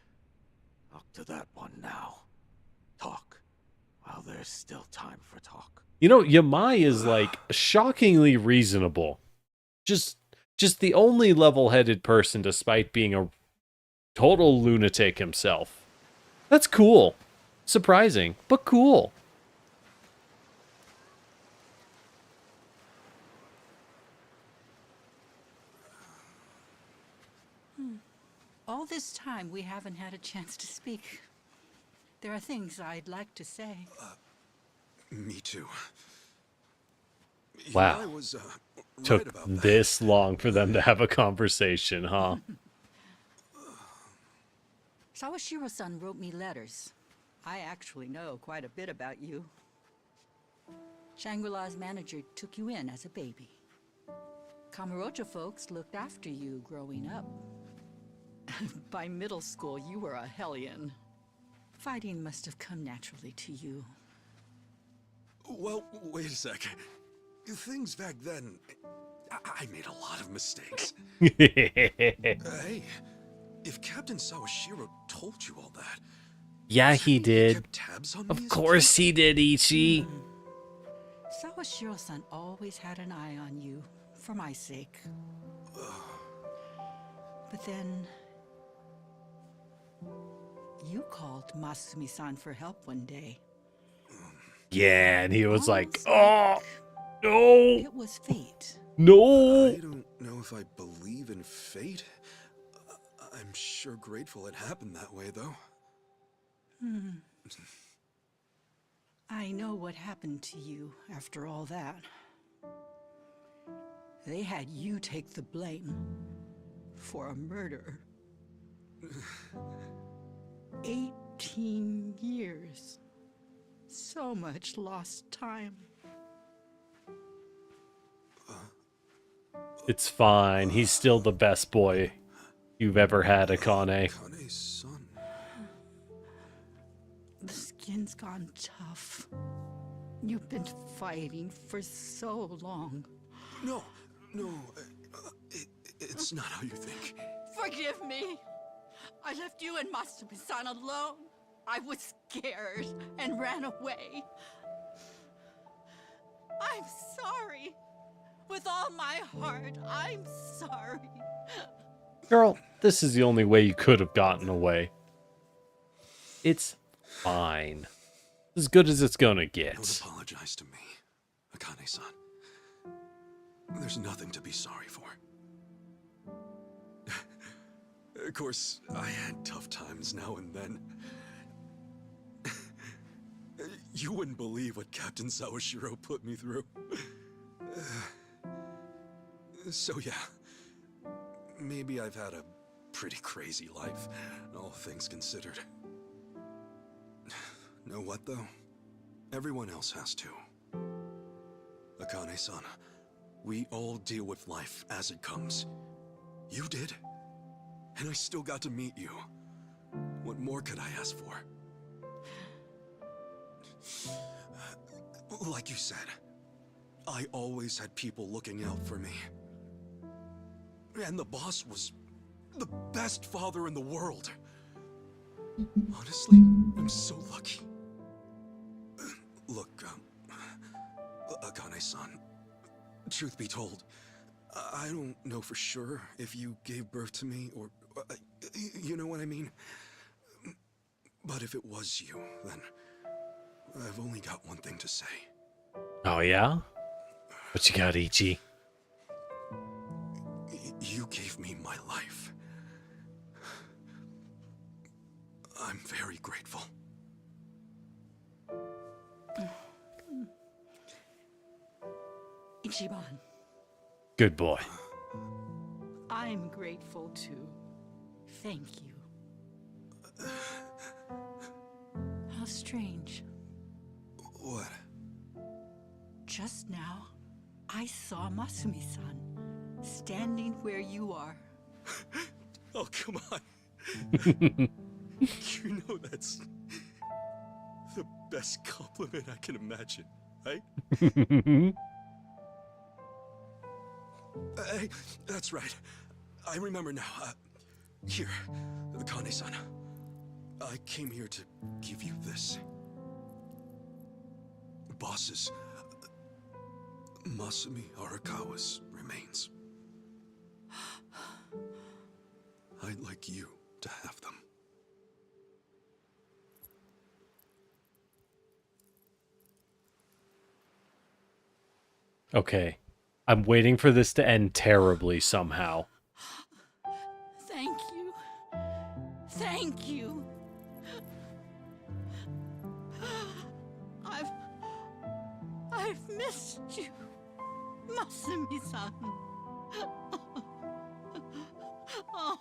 Talk to that one now. Talk, while there's still time for talk. You know, Yamai is like shockingly reasonable. Just the only level-headed person despite being a total lunatic himself. That's cool. Surprising, but cool. All this time, we haven't had a chance to speak. There are things I'd like to say. me too. Wow. I was Took right about that. this long for them to have a conversation, huh? Sawashiro-san wrote me letters. I actually know quite a bit about you. Shangri-La's manager took you in as a baby. Kamurocho folks looked after you growing up. By middle school, you were a hellion. Fighting must have come naturally to you. Well, wait a sec. Things back then, I made a lot of mistakes. Hey, if Captain Sawashiro told you all that, Yeah, he did. kept tabs on me Of as a course he did, Ichi. Sawashiro-san always had an eye on you, for my sake. But then... you called Masumi-san for help one day. Yeah, and he was like, Almost oh, no, It was fate. no. I don't know if I believe in fate. I'm sure grateful it happened that way, though. I know what happened to you after all that. They had you take the blame for a murder. 18 years. So much lost time. It's fine. He's still the best boy you've ever had, Akane. Akane-san. The skin's gone tough. You've been fighting for so long. No, it's not how you think. Forgive me. I left you and Masumi-san alone. I was scared and ran away. I'm sorry. With all my heart, I'm sorry. Girl, this is the only way you could have gotten away. It's fine. As good as it's gonna Don't get. apologize to me, Akane-san. There's nothing to be sorry for. Of course, I had tough times now and then. You wouldn't believe what Captain Sawashiro put me through. So yeah, maybe I've had a pretty crazy life, all things considered. Know what though? Everyone else has to. Akane-san, we all deal with life as it comes. You did, and I still got to meet you. What more could I ask for? Like you said, I always had people looking out for me. And the boss was the best father in the world. Honestly, I'm so lucky. Akane-san. Truth be told, I don't know for sure if you gave birth to me or... you know what I mean? But if it was you, then I've only got one thing to say. Oh, yeah? What you got, Ichi? You gave me my life. I'm very grateful. Ichiban. Good boy. I'm grateful too. Thank you. How strange. What? Just now, I saw Masumi-san standing where you are. Oh, come on. You know that's the best compliment I can imagine, right? Hey, that's right. I remember now. Here, the Kane-san. I came here to give you this. Boss's, Masumi Arakawa's remains. I'd like you to have them. Okay. I'm waiting for this to end terribly somehow. Thank you. Thank you. I've missed you, Masumi-san. Oh.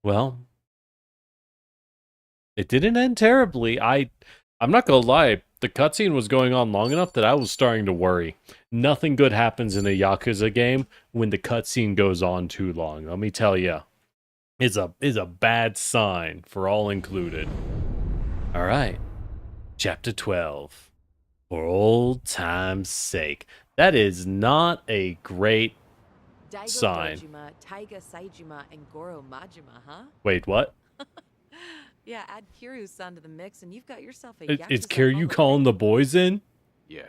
Well, it didn't end terribly. I'm not gonna lie, the cutscene was going on long enough that I was starting to worry. Nothing good happens in a Yakuza game when the cutscene goes on too long. Let me tell you, is a bad sign for all included. All right, chapter 12. For old time's sake, that is not a great sign. Dojima, Taiga Saijima, and Goro Majima, huh? Wait, what? Yeah, add Kiryu's son to the mix, and you've got yourself a Yakuza. Is Kiryu calling the boys in? Yeah,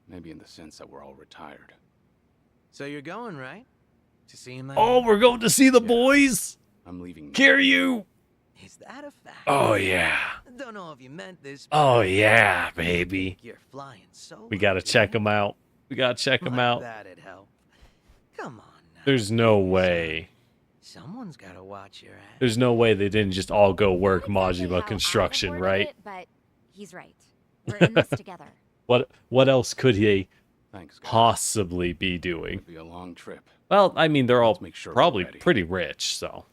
maybe in the sense that we're all retired. So you're going, right? To see him? Oh, we're going to see the boys. I'm leaving. Kiryu. Is that a fact? Oh yeah. Don't know if you meant this. Oh yeah, baby. You're flying so. We gotta check them out. We gotta check them out. That'd help. Come on. There's no way. Someone's gotta watch your ass. There's no way they didn't just all go work Majima construction, right? But he's right. We're in this together. What else could he possibly be doing? It'll be a long trip. Well, I mean, they're all make sure probably pretty rich, so.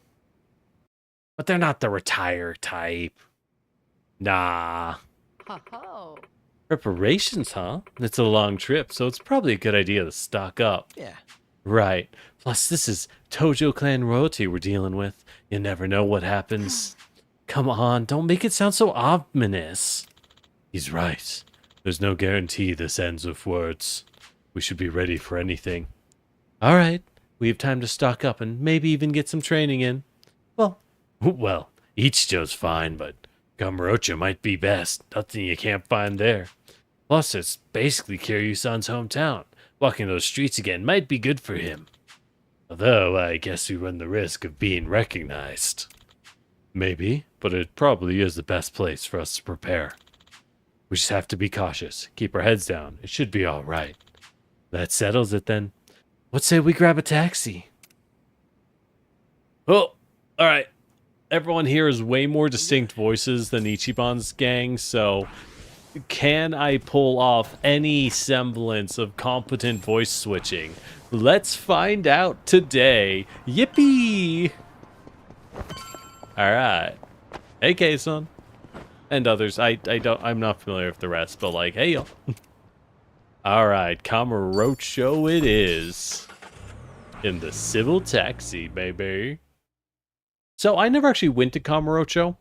But they're not the retire type. Nah. Ho-ho. Preparations, huh? It's a long trip, so it's probably a good idea to stock up. Yeah. Right. Plus, this is Tojo clan royalty we're dealing with. You never know what happens. Come on, don't make it sound so ominous. He's right. There's no guarantee this ends with words. We should be ready for anything. All right. We have time to stock up and maybe even get some training in. Well, Ichijo's fine, but Kamurocho might be best. Nothing you can't find there. Plus, it's basically Kiryu-san's hometown. Walking those streets again might be good for him. Although, I guess we run the risk of being recognized. Maybe, but it probably is the best place for us to prepare. We just have to be cautious. Keep our heads down. It should be all right. That settles it then. What say we grab a taxi? Oh, all right. Everyone here has way more distinct voices than Ichiban's gang, so can I pull off any semblance of competent voice switching? Let's find out today. Yippee! All right. Hey, K-son. And others. I'm not familiar with the rest, but like, hey, y'all. All right, Kamurocho it is. In the civil taxi, baby. So I never actually went to Kamurocho.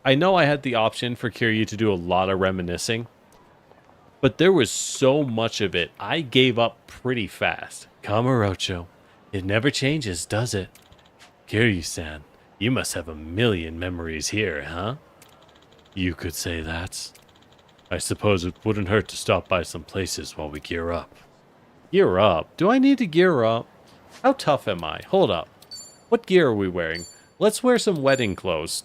I know I had the option for Kiryu to do a lot of reminiscing. But there was so much of it, I gave up pretty fast. Kamurocho, it never changes, does it? Kiryu-san, you must have a million memories here, huh? You could say that. I suppose it wouldn't hurt to stop by some places while we gear up. Gear up? Do I need to gear up? How tough am I? Hold up. What gear are we wearing? Let's wear some wedding clothes.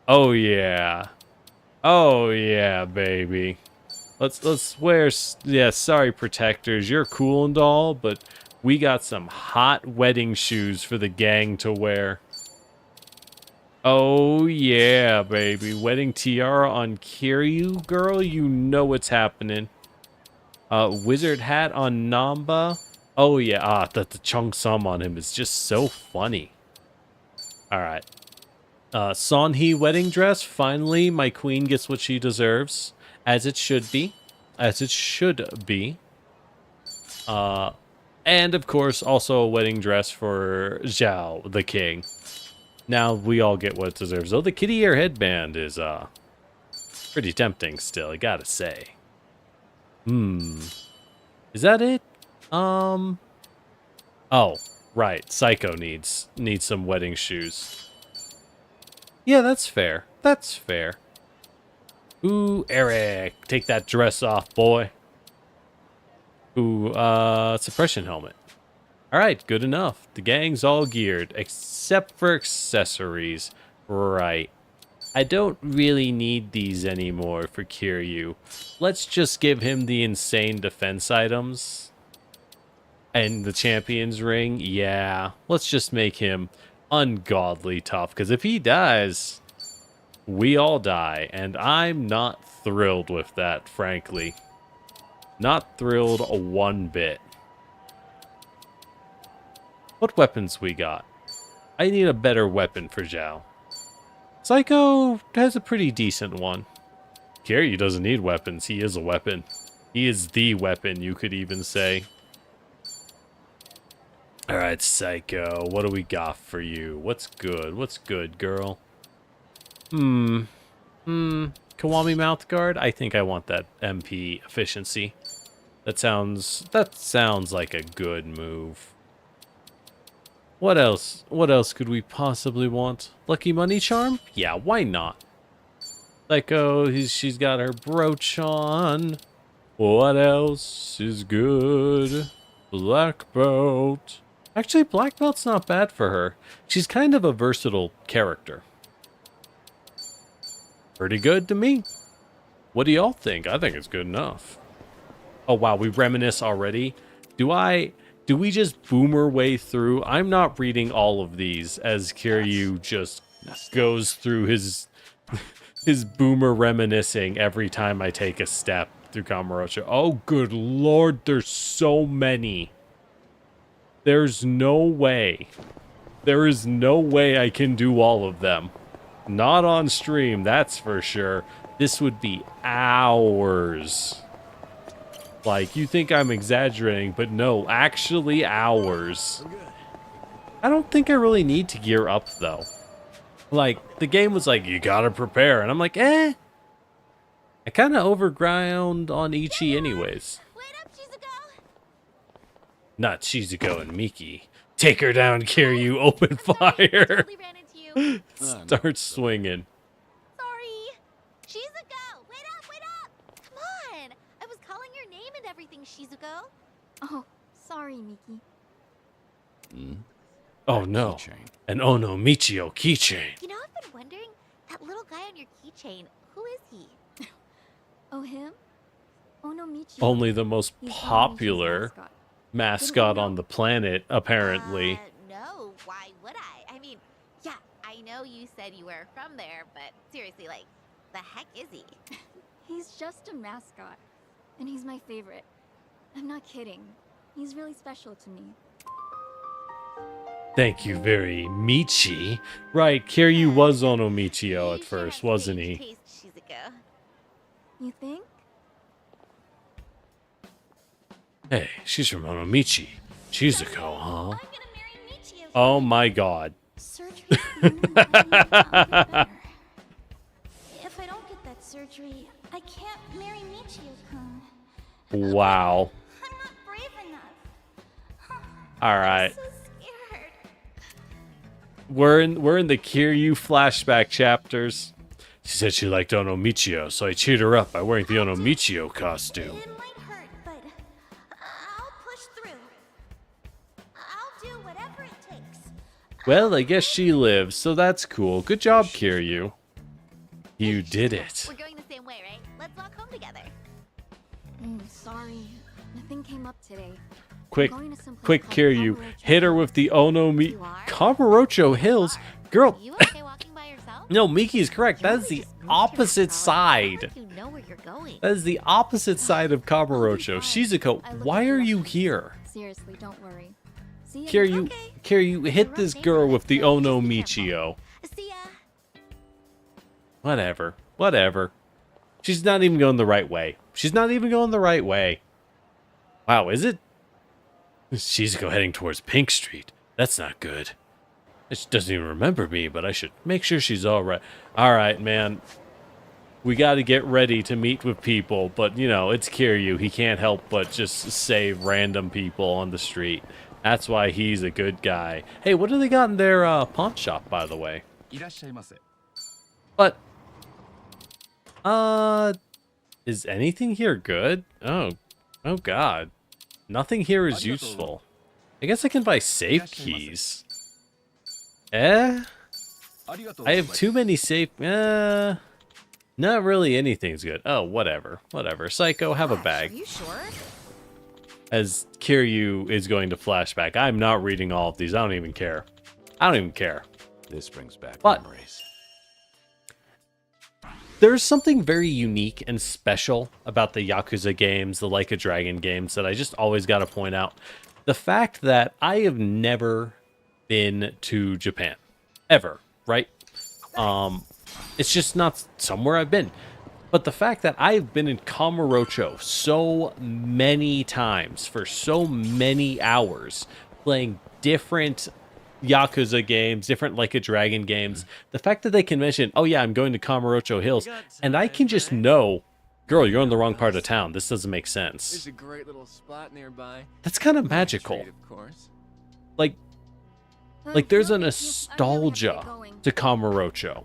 Oh yeah. Oh yeah, baby. Let's wear, yeah, sorry protectors, you're cool and all, but we got some hot wedding shoes for the gang to wear. Oh yeah, baby. Wedding tiara on Kiryu, girl, you know what's happening. Wizard hat on Namba. Oh yeah, the Cheongsam on him is just so funny. Alright. Sonhee wedding dress. Finally, my queen gets what she deserves. As it should be. As it should be. And of course, also a wedding dress for Zhao, the king. Now we all get what it deserves. Though the kitty ear headband is pretty tempting still, I gotta say. Is that it? Oh, right. Psycho needs some wedding shoes. Yeah, that's fair. That's fair. Ooh, Eric, take that dress off, boy. Ooh, suppression helmet. Alright, good enough. The gang's all geared, except for accessories. Right. I don't really need these anymore for Kiryu. Let's just give him the insane defense items. And the champion's ring, yeah. Let's just make him ungodly tough, because if he dies, we all die. And I'm not thrilled with that, frankly. Not thrilled one bit. What weapons we got? I need a better weapon for Zhao. Psycho has a pretty decent one. Kiryu doesn't need weapons. He is a weapon. He is the weapon, you could even say. Alright, Psycho. What do we got for you? What's good? What's good, girl? Kiwami Mouthguard? I think I want that MP efficiency. That sounds like a good move. What else? What else could we possibly want? Lucky Money Charm? Yeah, why not? Psycho, she's got her brooch on. What else is good? Black Belt. Actually, Black Belt's not bad for her. She's kind of a versatile character. Pretty good to me. What do y'all think? I think it's good enough. Oh wow, we reminisce already? Do we just boomer way through? I'm not reading all of these as Kiryu just goes through his boomer reminiscing every time I take a step through Kamurocho. Oh, good lord, there's so many. There's no way. There is no way I can do all of them. Not on stream, that's for sure. This would be hours. Like, you think I'm exaggerating, but no, actually hours. I don't think I really need to gear up, though. Like, the game was like, you gotta prepare, and I'm like, eh. I kind of overground on Ichi anyways. Wait up, Shizuko! Not Shizuko and Miki. Take her down, Kiryu, open fire! Totally ran into you. Start swinging. Sorry! Shizuko! Wait up, wait up! Come on! I was calling your name and everything, Shizuko. Oh, sorry, Miki. Oh no, an Ono Michio keychain. You know, I've been wondering, that little guy on your keychain, who is he? Oh, him? Ono Michio. Only the most popular mascot on the planet, apparently. No, why would I? I mean, yeah, I know you said you were from there, but seriously, like, the heck is he? He's just a mascot, and he's my favorite. I'm not kidding. He's really special to me. Thank you very Michi. Right, Kiryu was Ono Michio at first, wasn't he? Taste, Shizuko. You think? Hey, she's from Ono Michi. Shizuko, huh? Oh my god. Surgery. If I don't get that surgery, I can't marry Michio-kun. Wow. I'm not brave enough. All right. I'm so scared. We're in the Kiryu flashback chapters. She said she liked Ono Michio, so I cheered her up by wearing the Ono Michio costume. It might hurt, but I'll push through. I'll do whatever it takes. Well, I guess she lives, so that's cool. Good job, Kiryu. You did it. We're going the same way, right? Let's walk home together. Sorry. Nothing came up today. Quick, Kiryu. Hit her with the Ono Mi... Kamurocho Hills? Girl... You okay walking by yourself? No, Miki is correct. That is the opposite side. You know where you're going. That is the opposite side of Kamurocho. Shizuko, why are you here? Seriously, don't worry. See ya. Kiryu, hit this girl with the Ono Michio. See ya. Whatever. She's not even going the right way. Wow, is it? Shizuko heading towards Pink Street. That's not good. She doesn't even remember me, but I should make sure she's alright. Alright, man. We gotta get ready to meet with people, but, you know, it's Kiryu. He can't help but just save random people on the street. That's why he's a good guy. Hey, what do they got in their pawn shop, by the way? But, is anything here good? Oh God. Nothing here is useful. I guess I can buy safe keys. I have too many safe... not really anything's good. Oh, whatever. Psycho, have a bag. Are you sure? As Kiryu is going to flashback. I'm not reading all of these. I don't even care. This brings back But memories. there's something very unique and special about the Yakuza games, the Like a Dragon games, that I just always got to point out. The fact that I have never been to Japan. Ever, right? It's just not somewhere I've been. But the fact that I've been in Kamurocho so many times for so many hours playing different Yakuza games, different Like a Dragon games, the fact that they can mention, oh yeah, I'm going to Kamurocho Hills, and I can just know, girl, you're in the wrong part of town. This doesn't make sense. There's a great little spot nearby. That's kind of magical. Of course. Like there's a nostalgia to Kamurocho.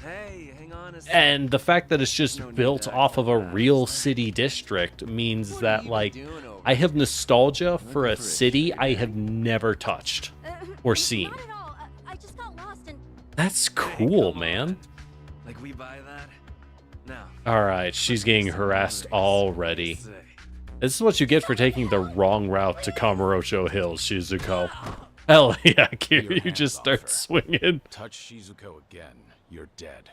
Hey, hang on a second. And the fact that it's just built off of a real city district means that, like, I have nostalgia for a city I have never touched or seen. Not at all. I just got lost and... That's cool, man. Like we buy that? No. Alright, she's getting harassed already. This is what you get for taking the wrong route to Kamurocho Hills, Shizuko. Hell yeah, Kiryu just starts swinging. Touch Shizuko again, you're dead.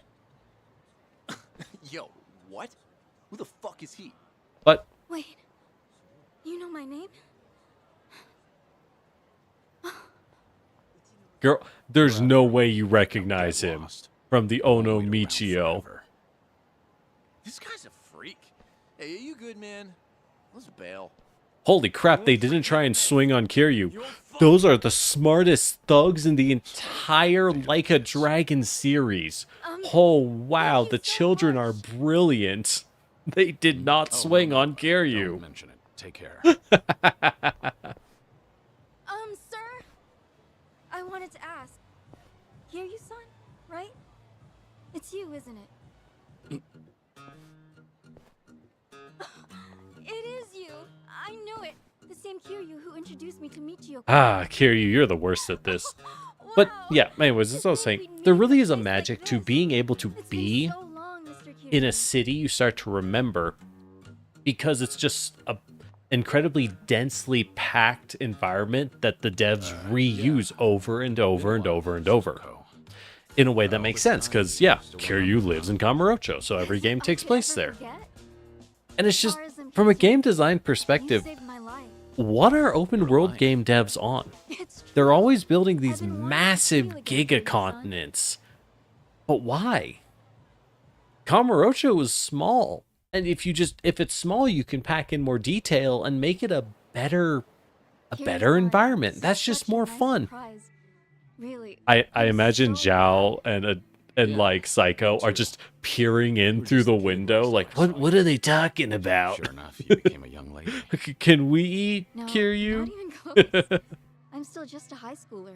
Yo, what? Who the fuck is he? But Wait, you know my name? girl, there's no way you recognize him from the Ono Michio. This guy's a freak. Hey, are you good, man? Let's bail. Holy crap, they didn't try and swing on Kiryu. Those are the smartest thugs in the entire Like a Dragon series. Oh wow, the children are brilliant. They did not swing on Kiryu. Don't mention it. Take care. Sir? I wanted to ask. Kiryu-san, right? It's you, isn't it? It is you. I knew it. The same Kiryu who introduced me to Michio. Ah, Kiryu, you're the worst at this. But yeah, anyways, as I was saying, there really is a magic to being able to be in a city you start to remember, because it's just a incredibly densely packed environment that the devs reuse over and over and over and over. In a way that makes sense, because yeah, Kiryu lives in Kamurocho, so every game takes place there. And it's just, from a game design perspective, what are open world game devs on? They're always building these massive gigacontinents. But why? Kamurocho is small. And if it's small, you can pack in more detail and make it a better environment. That's just more fun. I imagine Zhao and and like Psycho are just peering in through the window, like, what are they talking about? Sure enough, you became a young lady. Can we eat, No, Kiryu? not even close. I'm still just a high schooler.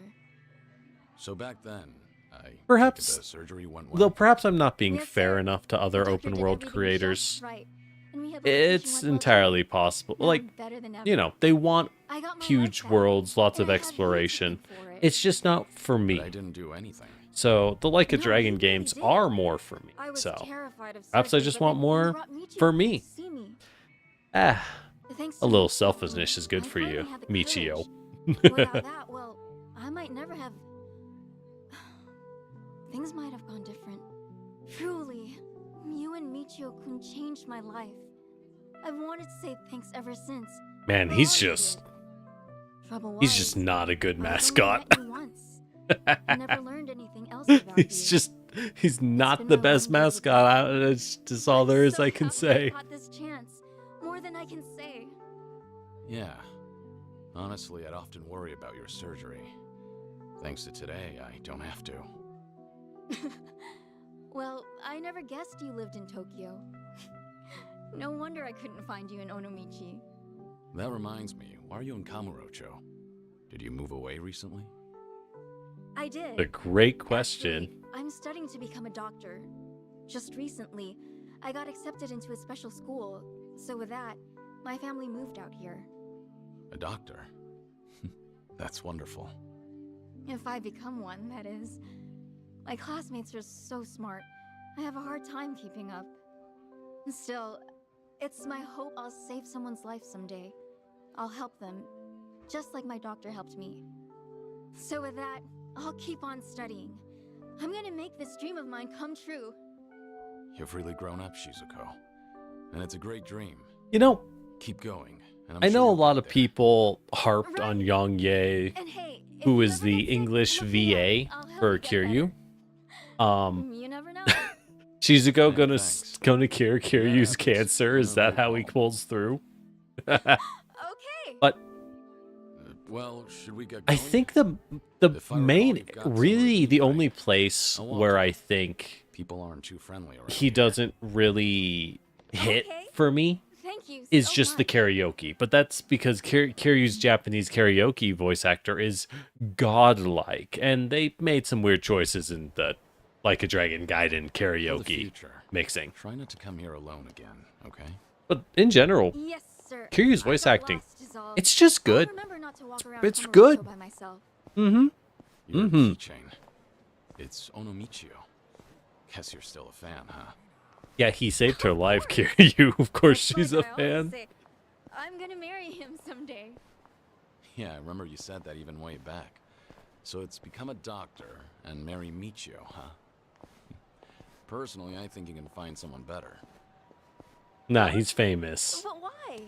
So back then, I Perhaps, think the surgery went well. though perhaps I'm not being Yes, fair sir. enough to other The doctor open did world everything creators. just right, and we had the location It's went well entirely too. possible. Now Like, I'm better than you ever. know, they want I got my huge life back, worlds, lots and of I have you to exploration. thank for it. It's just not for But me. I didn't do anything. So the Like a No, Dragon you really games did. are more for me. I was So terrified of perhaps I surgery, just but want then more you brought Michio for to me. see me. Ah, Thanks a to little you, selfishness is good I for you, finally had the Michio. courage. Without that, well, I might never have. Things might have gone different. Truly, you and Michio-kun changed my life. I've wanted to say thanks ever since. Man, for he's all you just did. Trouble he's was, just not a good I only mascot. met you once. I never learned anything else about you. He's not been the my best one mascot. It's just all there is so I can happy say. got this chance. More than I can say. Yeah. Honestly, I'd often worry about your surgery. Thanks to today, I don't have to. Well, I never guessed you lived in Tokyo. No wonder I couldn't find you in Onomichi. That reminds me, why are you in Kamurocho? Did you move away recently? I did. A great question. Actually, I'm studying to become a doctor. Just recently, I got accepted into a special school. So with that, my family moved out here. A doctor? That's wonderful. If I become one, that is. My classmates are so smart. I have a hard time keeping up. Still, it's my hope I'll save someone's life someday. I'll help them, just like my doctor helped me. So with that, I'll keep on studying. I'm gonna make this dream of mine come true. You've really grown up, Shizuko. And it's a great dream. You know, Keep going. And I I'm know sure a you'll lot get of there. people harped on Yang Ye, And hey, if who you is ever the get sick, English look me VA up. I'll help for you get better. Kiryu. You never know. Shizuko Yeah, gonna cure Kiryu's Yeah, cancer. Is that how he pulls through? Okay. But Well, should we get I going? think the If I recall, main, you've got somewhere really to the eat, only right? place A walk. where I think People aren't too friendly around he here. doesn't really hit Okay. for me Thank you is so just the much. karaoke. But that's because Kiryu's Japanese karaoke voice actor is godlike, and they made some weird choices in the Like a Dragon Gaiden For the karaoke future, mixing. try not to come here alone again, okay? But in general, Yes, sir. Kiryu's I voice got acting, lost is all. it's just good. I'll remember not to walk around It's Kamurocho good. by myself. Mm-hmm. Your Mhm. keychain. It's Onomichio. Guess you're still a fan, huh? Yeah, he saved her life, Kiryu. Of course, she's a Like I always fan. say, I'm gonna marry him someday. Yeah, I remember you said that even way back. So it's become a doctor and marry Michio, huh? Personally, I think you can find someone better. Nah, he's famous. But why?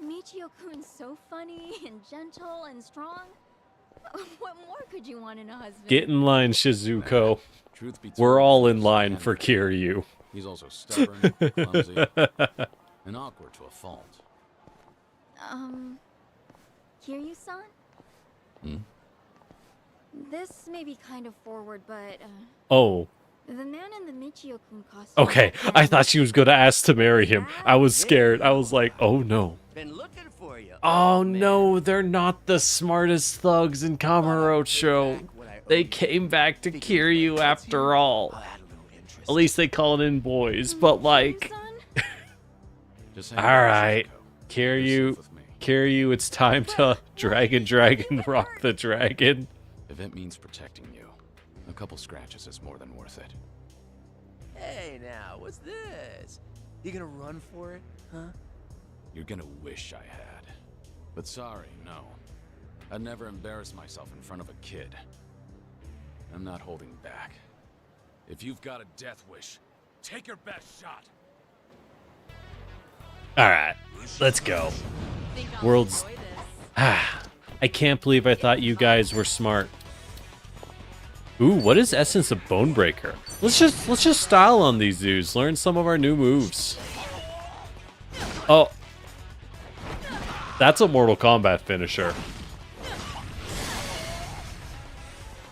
Michio-kun's so funny and gentle and strong. What more could you want in a husband? Get in line, Shizuko. Truth be told, We're all in he's line a for handful. Kiryu. He's also stubborn, clumsy, and awkward to a fault. Kiryu-san? Hmm? This may be kind of forward, but Oh, the man in the Michio-kun costume. okay. I thought she was going to ask to marry him. I was scared. I was like, oh no. Been looking for you. Oh no, they're not the smartest thugs in Kamurocho. They came back to Kiryu after all. At least they call it in boys, but like, Just hang all on, right, Shizuko. You're Kiryu, safe with me. Kiryu, it's time to Dragon rock the dragon. If it means protecting you, a couple scratches is more than worth it. Hey now, what's this? You gonna run for it, huh? You're gonna wish I had. But sorry, no. I'd never embarrass myself in front of a kid. I'm not holding back. If you've got a death wish, take your best shot. All right, let's go. World's. I can't believe I thought you guys were smart. Ooh, what is Essence of Bonebreaker? Let's just style on these dudes. Learn some of our new moves. Oh, that's a Mortal Kombat finisher.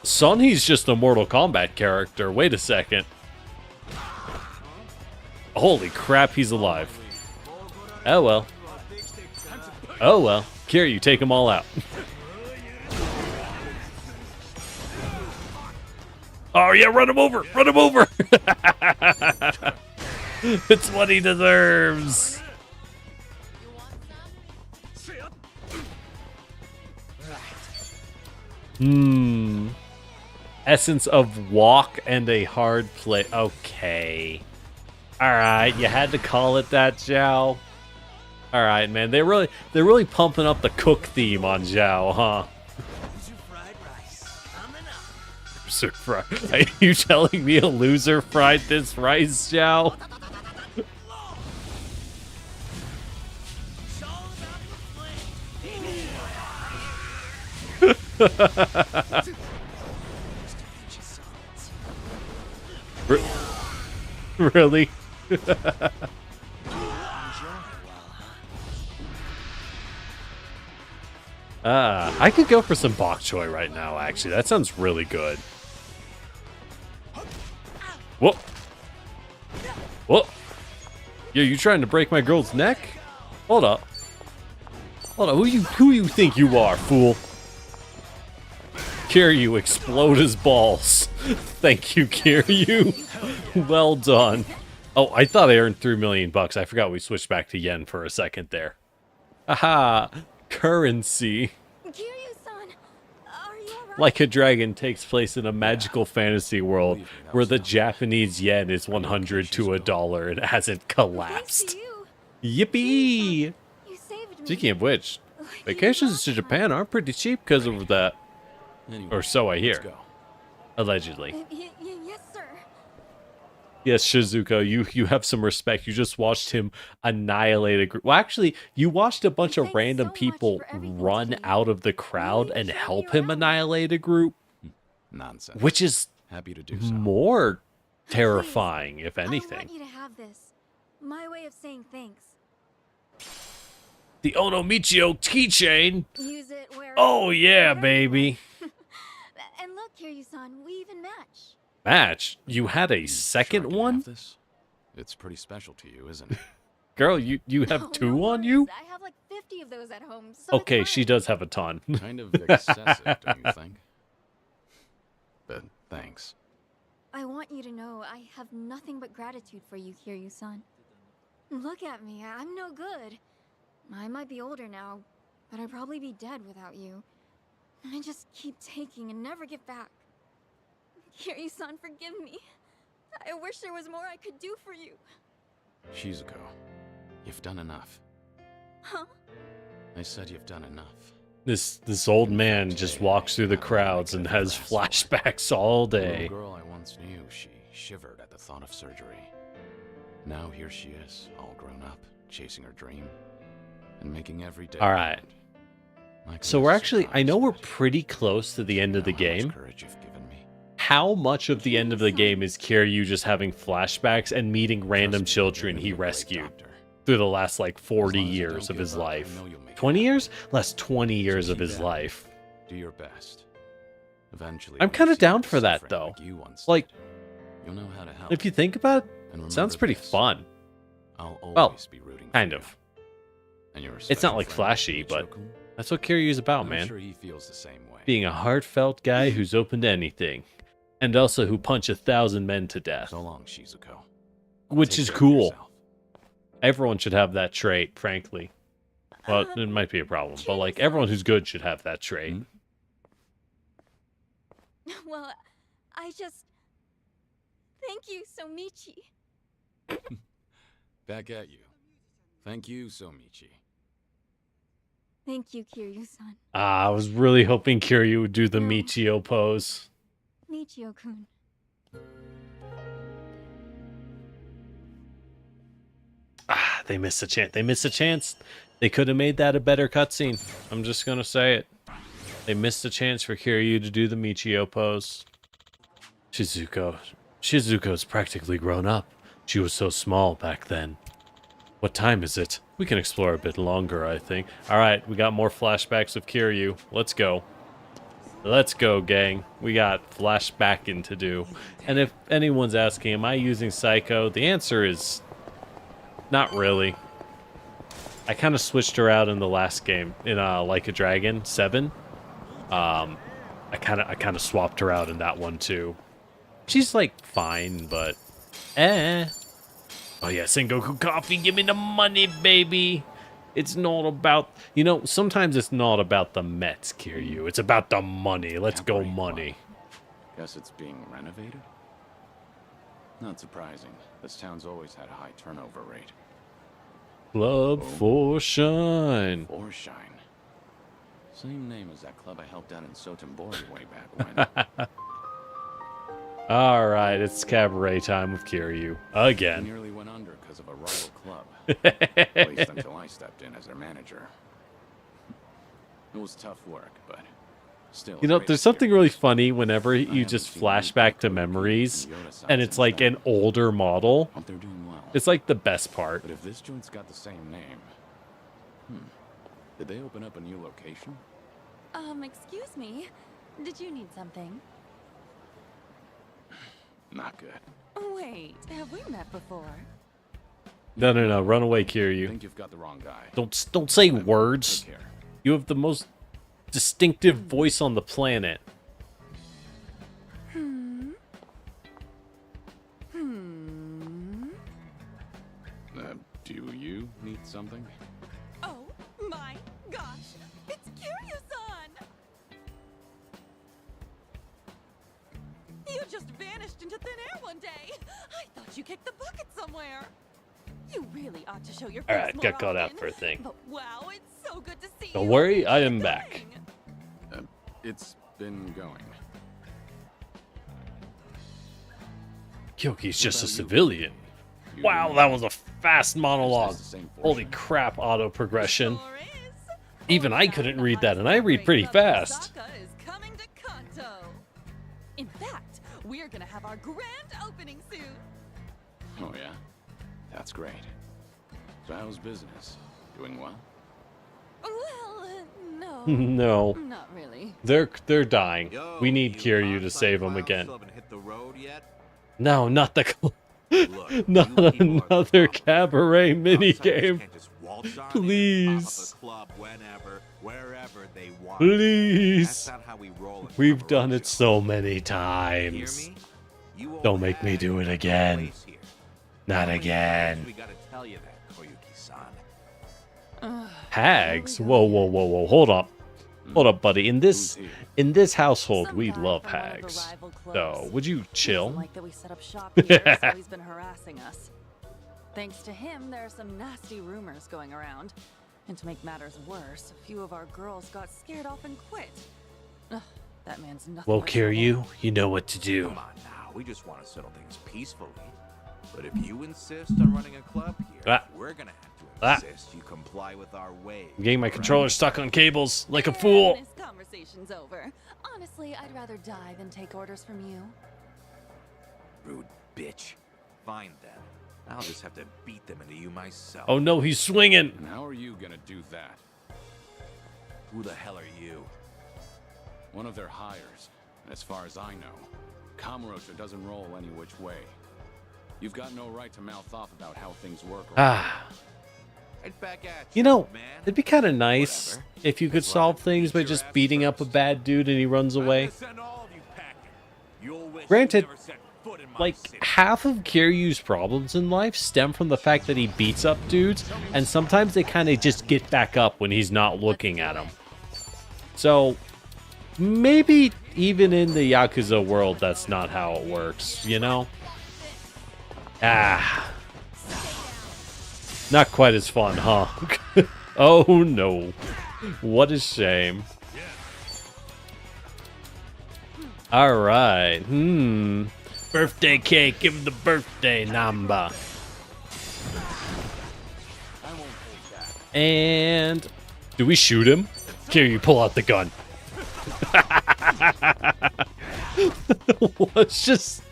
Sonny's just a Mortal Kombat character. Wait a second. Holy crap, he's alive. Oh well. Oh well. Kiryu, take them all out. Oh yeah, run him over! Run him over! It's what he deserves. Essence of walk and a hard play. Okay. Alright, you had to call it that, Zhao. Alright, man. They're really pumping up the cook theme on Zhao, huh? Loser fried. Are you telling me a loser fried this rice, Zhao? Really? I could go for some bok choy right now, actually. That sounds really good. Whoa. Whoa. Yo, you trying to break my girl's neck? Hold up. Hold up. Who you think you are, fool? Kiryu, explode his balls. Thank you, Kiryu. Well done. Oh, I thought I earned 3 million bucks. I forgot we switched back to yen for a second there. Aha! Currency. Like a Dragon takes place in a magical fantasy world where the Japanese yen is 100 to $1 and hasn't collapsed. Yippee! Speaking of which, vacations to Japan are pretty cheap because of that. Or so I hear. Allegedly. Yes, sir. Yes, Shizuko, you have some respect. You just watched him annihilate a group. Well, actually, you watched a bunch of random people run out of the crowd and help him annihilate a group. Nonsense. Which is happy to do so. More terrifying, if anything. I want you to have this. My way of saying thanks. The Onomichio keychain. Use it where. Oh yeah, baby. And look, Kiryu-san, we even match. Match? You had a second one? It's pretty special to you, isn't it? Girl, you have two on you? I have like 50 of those at home. So okay, she does have a ton. Kind of excessive, don't you think? But thanks. I want you to know I have nothing but gratitude for you, Kiryu-san. Look at me, I'm no good. I might be older now, but I'd probably be dead without you. I just keep taking and never give back. Kiryu-san, forgive me. I wish there was more I could do for you. Shizuko, you've done enough. Huh? I said you've done enough. This old man just walks through the crowds and has flashbacks all day. The girl I once knew, she shivered at the thought of surgery. Now here she is, all grown up, chasing her dream, and making every day. All right. So we're actually, I know we're pretty close to the end of the game. How much of the end of the game is Kiryu just having flashbacks and meeting random children he rescued through the last like 40 years of his life? 20 years? Last 20 years of his life. Do your best. Eventually, I'm kind of down for that though. Like, you'll know how to help. if you think about it, sounds pretty fun. Well, kind of. It's not like flashy, but that's what Kiryu's about, man. Sure he feels the same way. Being a heartfelt guy who's open to anything. And also who punch 1,000 men to death. So long, Shizuko. Which is cool. Everyone should have that trait, frankly. Well, it might be a problem, but like everyone who's good should have that trait. Well, I just... Thank you, Somichi. Back at you. Thank you, Somichi. Thank you, Kiryu-san. I was really hoping Kiryu would do the Michio pose. Michio-kun. They missed a chance. They missed a chance. They could have made that a better cutscene. I'm just going to say it. They missed a chance for Kiryu to do the Michio pose. Shizuko's practically grown up. She was so small back then. What time is it? We can explore a bit longer, I think. Alright, we got more flashbacks of Kiryu. Let's go. Let's go, gang. We got flashbacking to do. And if anyone's asking, am I using Psycho? The answer is not really. I kind of switched her out in the last game in Like a Dragon 7. I kind of swapped her out in that one too. She's like fine, but Oh yeah, Sengoku Coffee, give me the money, baby. It's not about, you know, sometimes it's not about the Mets, Kiryu. It's about the money. Let's go money. Guess it's being renovated? Not surprising. This town's always had a high turnover rate. Club for Shine. For Shine. Same name as that club I helped out in Sotenbori way back when. All right, it's cabaret time with Kiryu again. They nearly went under because of a rival club. At least until I stepped in as their manager. It was tough work, but still. You know, there's something really funny whenever you just flash back to memories, and it's like an older model. They're doing well. It's like the best part. But if this joint's got the same name, did they open up a new location? Excuse me. Did you need something? Not good. Wait, have we met before? No. Run away, Kiryu. I think you've got the wrong guy. Don't say words. You have the most distinctive voice on the planet. Do you need something? Oh my gosh! It's Kiryu-san! You just vanished into thin air one day. I thought you kicked the bucket somewhere. You really ought to show your face. All right, got caught out for a thing. But wow, it's so good to see you. Don't worry, I am back. It's been going. Kyoki's just a civilian. Wow, that was a fast monologue. Holy crap, auto progression. Even I couldn't read that, and I read pretty fast. In fact, we're gonna have our grand opening soon. Oh yeah? That's great. So how's business? Doing well? Well, no. No. Not really. They're dying. We need Kiryu to save them again. No, not the not another cabaret minigame. Please. Please. We've done it so many times. Don't make me do it again. Not again. Hags? Whoa. Hold up. Hold up, buddy. In this household, we love hags. So, would you chill? Like that we set up shop here, so he's been harassing us. Thanks to him, there are some nasty rumors going around. And to make matters worse, a few of our girls got scared off and quit. Ugh, that man's nothing. Well, Kiryu, you know what to do. Come on now, we just want to settle things peacefully. But if you insist on running a club here, we're gonna have to insist you comply with our ways. I'm getting my controller stuck on cables like a fool. This conversation's over. Honestly, I'd rather die than take orders from you. Rude bitch. Fine then. I'll just have to beat them into you myself. Oh no, he's swinging. And how are you gonna do that? Who the hell are you? One of their hires. And as far as I know, Kamurocho doesn't roll any which way. You've got no right to mouth off about how things work. You know, it'd be kind of nice if you could solve things by just beating up a bad dude and he runs away. Granted, like, half of Kiryu's problems in life stem from the fact that he beats up dudes, and sometimes they kind of just get back up when he's not looking at them. So, maybe even in the Yakuza world, that's not how it works, you know? Not quite as fun, huh? Oh no. What a shame. Alright. Birthday cake. Give him the birthday number. And do we shoot him? Kiryu, pull out the gun. What's just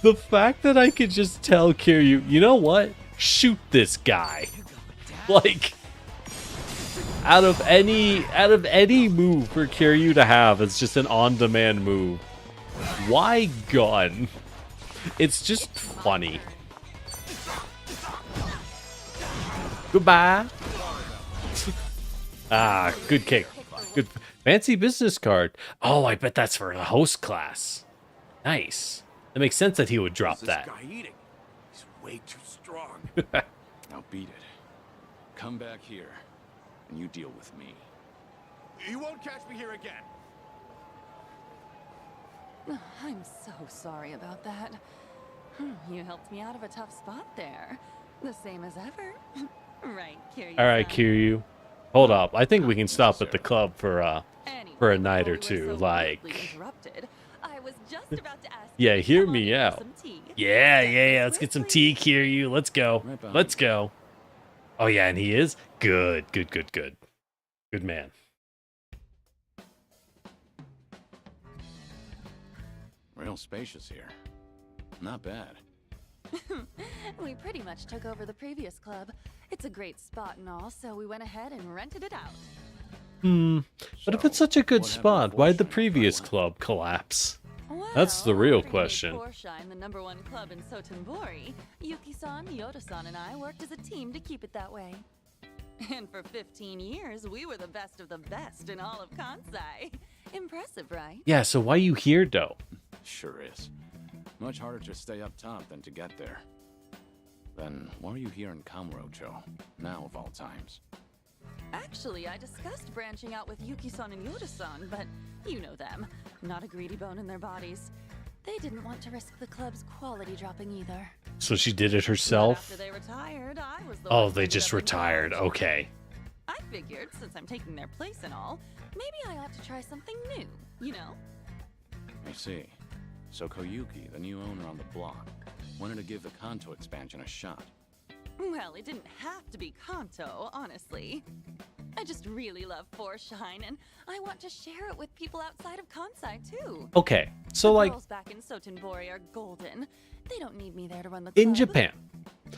the fact that I could just tell Kiryu, you know what? Shoot this guy. Like, Out of any move for Kiryu to have, it's just an on-demand move. Why gun? It's just funny. Goodbye. Ah, good kick. Good. Fancy business card. Oh, I bet that's for the host class. Nice. It makes sense that he would drop that. Guy eating? He's way too strong. Now beat it. Come back here, and you deal with me. You won't catch me here again. I'm so sorry about that. You helped me out of a tough spot there. The same as ever. Right, Kiryu. All right, Kiryu. Hold up. I think we can stop at the club for a night or two. Like, I was just about to ask yeah, hear me out. Yeah. Let's get some tea, Kiryu. Let's go. Let's go. Oh yeah, and he is good. Good man. Real spacious here. Not bad. We pretty much took over the previous club. It's a great spot and all, so we went ahead and rented it out. But if it's such a good spot, why'd the previous club collapse? Well, That's the real question. Shine, the #1 club in Sotenbori, Yuki-san, Yoda-san, and I worked as a team to keep it that way. And for 15 years, we were the best of the best in all of Kansai. Impressive, right? Yeah, so why you here, though? Sure is. Much harder to stay up top than to get there. Then why are you here in Kamurocho, now of all times? Actually, I discussed branching out with Yuki-san and Yoda-san, but you know them. Not a greedy bone in their bodies. They didn't want to risk the club's quality dropping either. So she did it herself? After they retired, I was the Oh, one they who just ended up in retired. charge. Okay. I figured, since I'm taking their place and all, maybe I ought to try something new, you know? I see. So Koyuki, the new owner on the block, wanted to give the Kanto expansion a shot. Well, it didn't have to be Kanto, honestly. I just really love Shine, and I want to share it with people outside of Kansai, too. Okay, so the like girls back in Sotenbori are golden. They don't need me there to run the club. in Japan,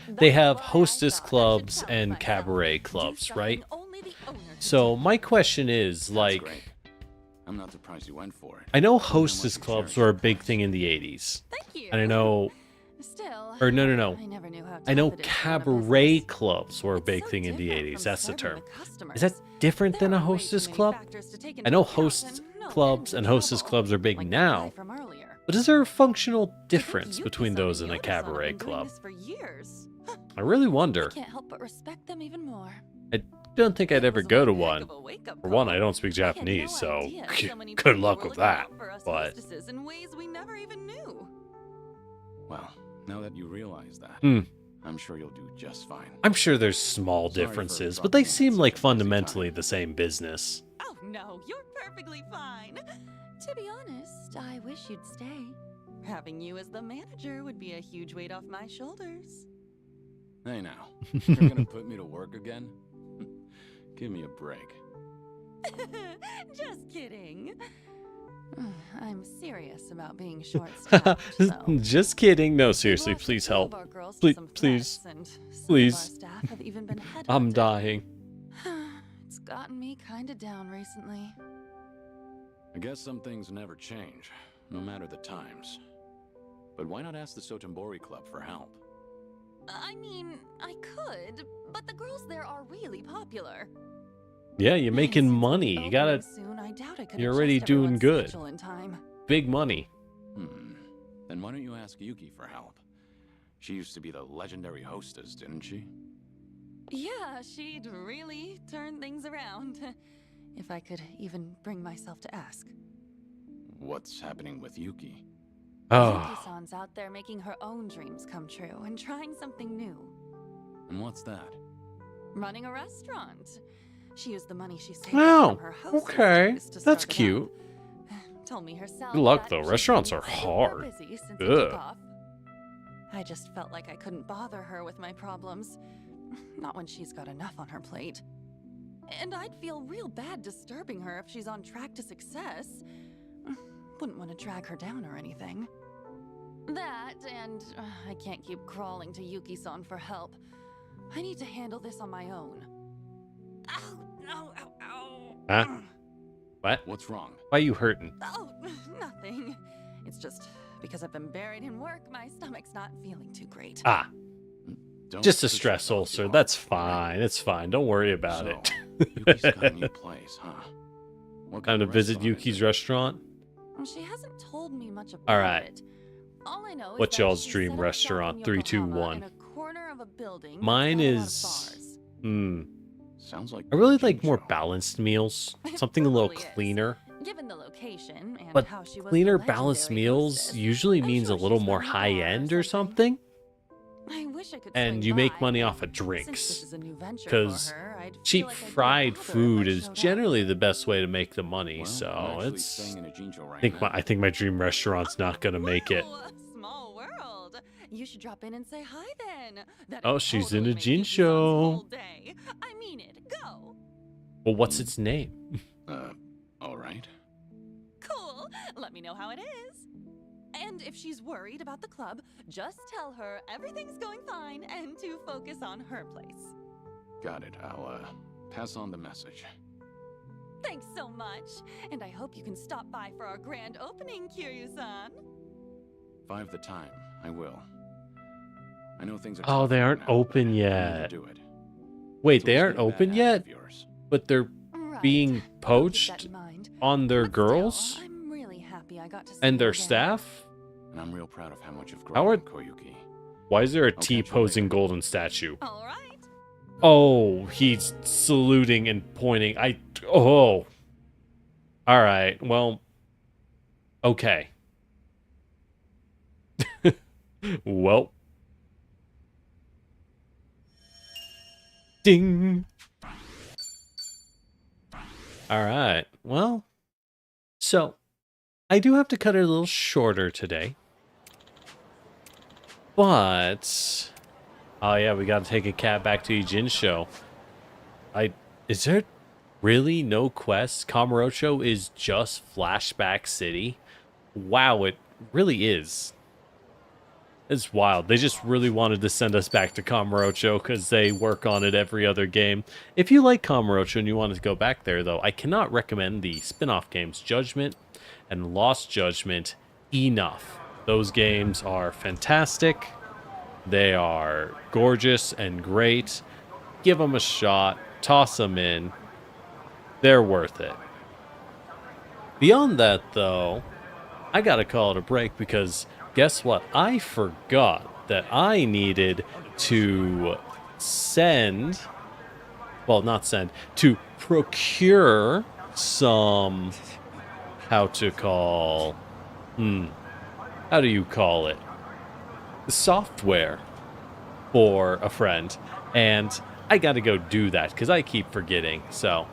they have hostess clubs and cabaret clubs, right? So my question is, like, I'm not surprised you went for it. I know hostess clubs were a big thing in the 80s. Thank you. And I know... Still, Or no. I never knew how I know tough it is to run a cabaret clubs were a big thing in the 80s. That's the term. Is that different than a hostess club? I know host clubs and hostess clubs are big now. But is there a functional difference between those and a cabaret club? For years. I really wonder. I can't help but respect them even more. I don't think I'd ever go to one. For one, I don't speak Japanese, so good luck with that. But In ways we never even knew. Well, now that you realize that, I'm sure you'll do just fine. I'm sure there's small differences, but they seem like fundamentally the same business. Oh no, you're perfectly fine. To be honest, I wish you'd stay. Having you as the manager would be a huge weight off my shoulders. Hey now, you're gonna put me to work again? Give me a break. Just kidding. I'm serious about being short-staffed, so. Just kidding. No, seriously, please help. Please. Staff have even been I'm dying. It's gotten me kind of down recently. I guess some things never change, no matter the times. But why not ask the Sotenbori Club for help? I mean, I could, but the girls there are really popular. Yeah, you're making money. You gotta. You're already doing good. Big money. Then why don't you ask Yuki for help? She used to be the legendary hostess, didn't she? Yeah, she'd really turn things around. If I could even bring myself to ask. What's happening with Yuki? Yuki-san's out there making her own dreams come true and trying something new. And what's that? Running a restaurant. She used the money she saved Oh, from her hostess okay. days to That's start it cute. up. Told me herself Good luck, that though. she'd Restaurants been are super hard. busy since it took Ugh. off. I just felt like I couldn't bother her with my problems. Not when she's got enough on her plate. And I'd feel real bad disturbing her if she's on track to success. Wouldn't want to drag her down or anything. That, and I can't keep crawling to Yuki-san for help. I need to handle this on my own. Ow, no, ow. Huh? What? What's wrong? Why are you hurting? Oh, nothing. It's just because I've been buried in work, my stomach's not feeling too great. Ah. Just a stress ulcer. That's fine. It's fine. Don't worry about it. Yuki's got a new place, huh? What Time kind to of visit restaurant is Yuki's it? restaurant. She hasn't told me much about All right. it. All I know is What's that y'all's she dream set up shop restaurant? in 3, 2, Yokohama 1. in a corner of a building that's Mine got a lot of is. bars. Sounds like I really like more balanced meals. Something a little Probably is. cleaner. Given the location and But how she was cleaner the balanced legendary meals hostess, usually I'm means sure a little she's more got a high bar or end or something. something. I wish I could And swing you make by, money but off of since drinks. this is a new venture for Because her, I'd feel cheap like I'd be a fried bother if food I is showed up. generally the best way to make the money. Well, I'm So actually it's. staying in a Jinjo right I think my dream restaurant's not gonna make it. Whoa, small world. You should drop in and say hi then. That'd Oh, she's in totally a make Jin Yuki-san's whole show. day. I mean it. Go. Well, what's its name? All right. Cool. Let me know how it is. And if she's worried about the club, just tell her everything's going fine and to focus on her place. Got it. I'll pass on the message. Thanks so much. And I hope you can stop by for our grand opening, Kiryu-san. 5 the time. I will. I know things are. Oh, tough they right aren't now, open but I need to yet. do it. Wait, It's they always aren't been a bad open habit yet? of yours. But they're Right. being I'll keep that poached in mind. on their But still, girls I'm really happy I got to see and you their again. staff. And I'm real proud of how much you've grown, How are? Koyuki. Why is there a I'll T catch you posing later. golden statue? All right. Oh, he's saluting and pointing. Oh. All right. Well. Okay. Well. Ding. All right. Well. So, I do have to cut it a little shorter today. But oh yeah, we gotta take a cab back to Ijin show. Is there really no quest? Kamurocho is just Flashback City. Wow, it really is. It's wild. They just really wanted to send us back to Kamurocho because they work on it every other game. If you like Kamurocho and you want to go back there, though, I cannot recommend the spin-off games Judgment and Lost Judgment enough. Those games are fantastic. They are gorgeous and great. Give them a shot. Toss them in. They're worth it. Beyond that, though, I gotta call it a break because guess what? I forgot that I needed to send... Well, not send. To procure some... How to call... How do you call it? Software for a friend. And I gotta go do that because I keep forgetting. So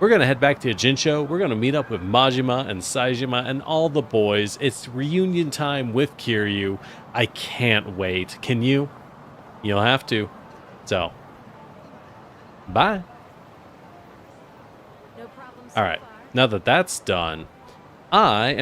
we're gonna head back to Jinsho. We're gonna meet up with Majima and Saejima and all the boys. It's reunion time with Kiryu. I can't wait. Can you? You'll have to. So bye. No problem so All right. far. Now that that's done, I am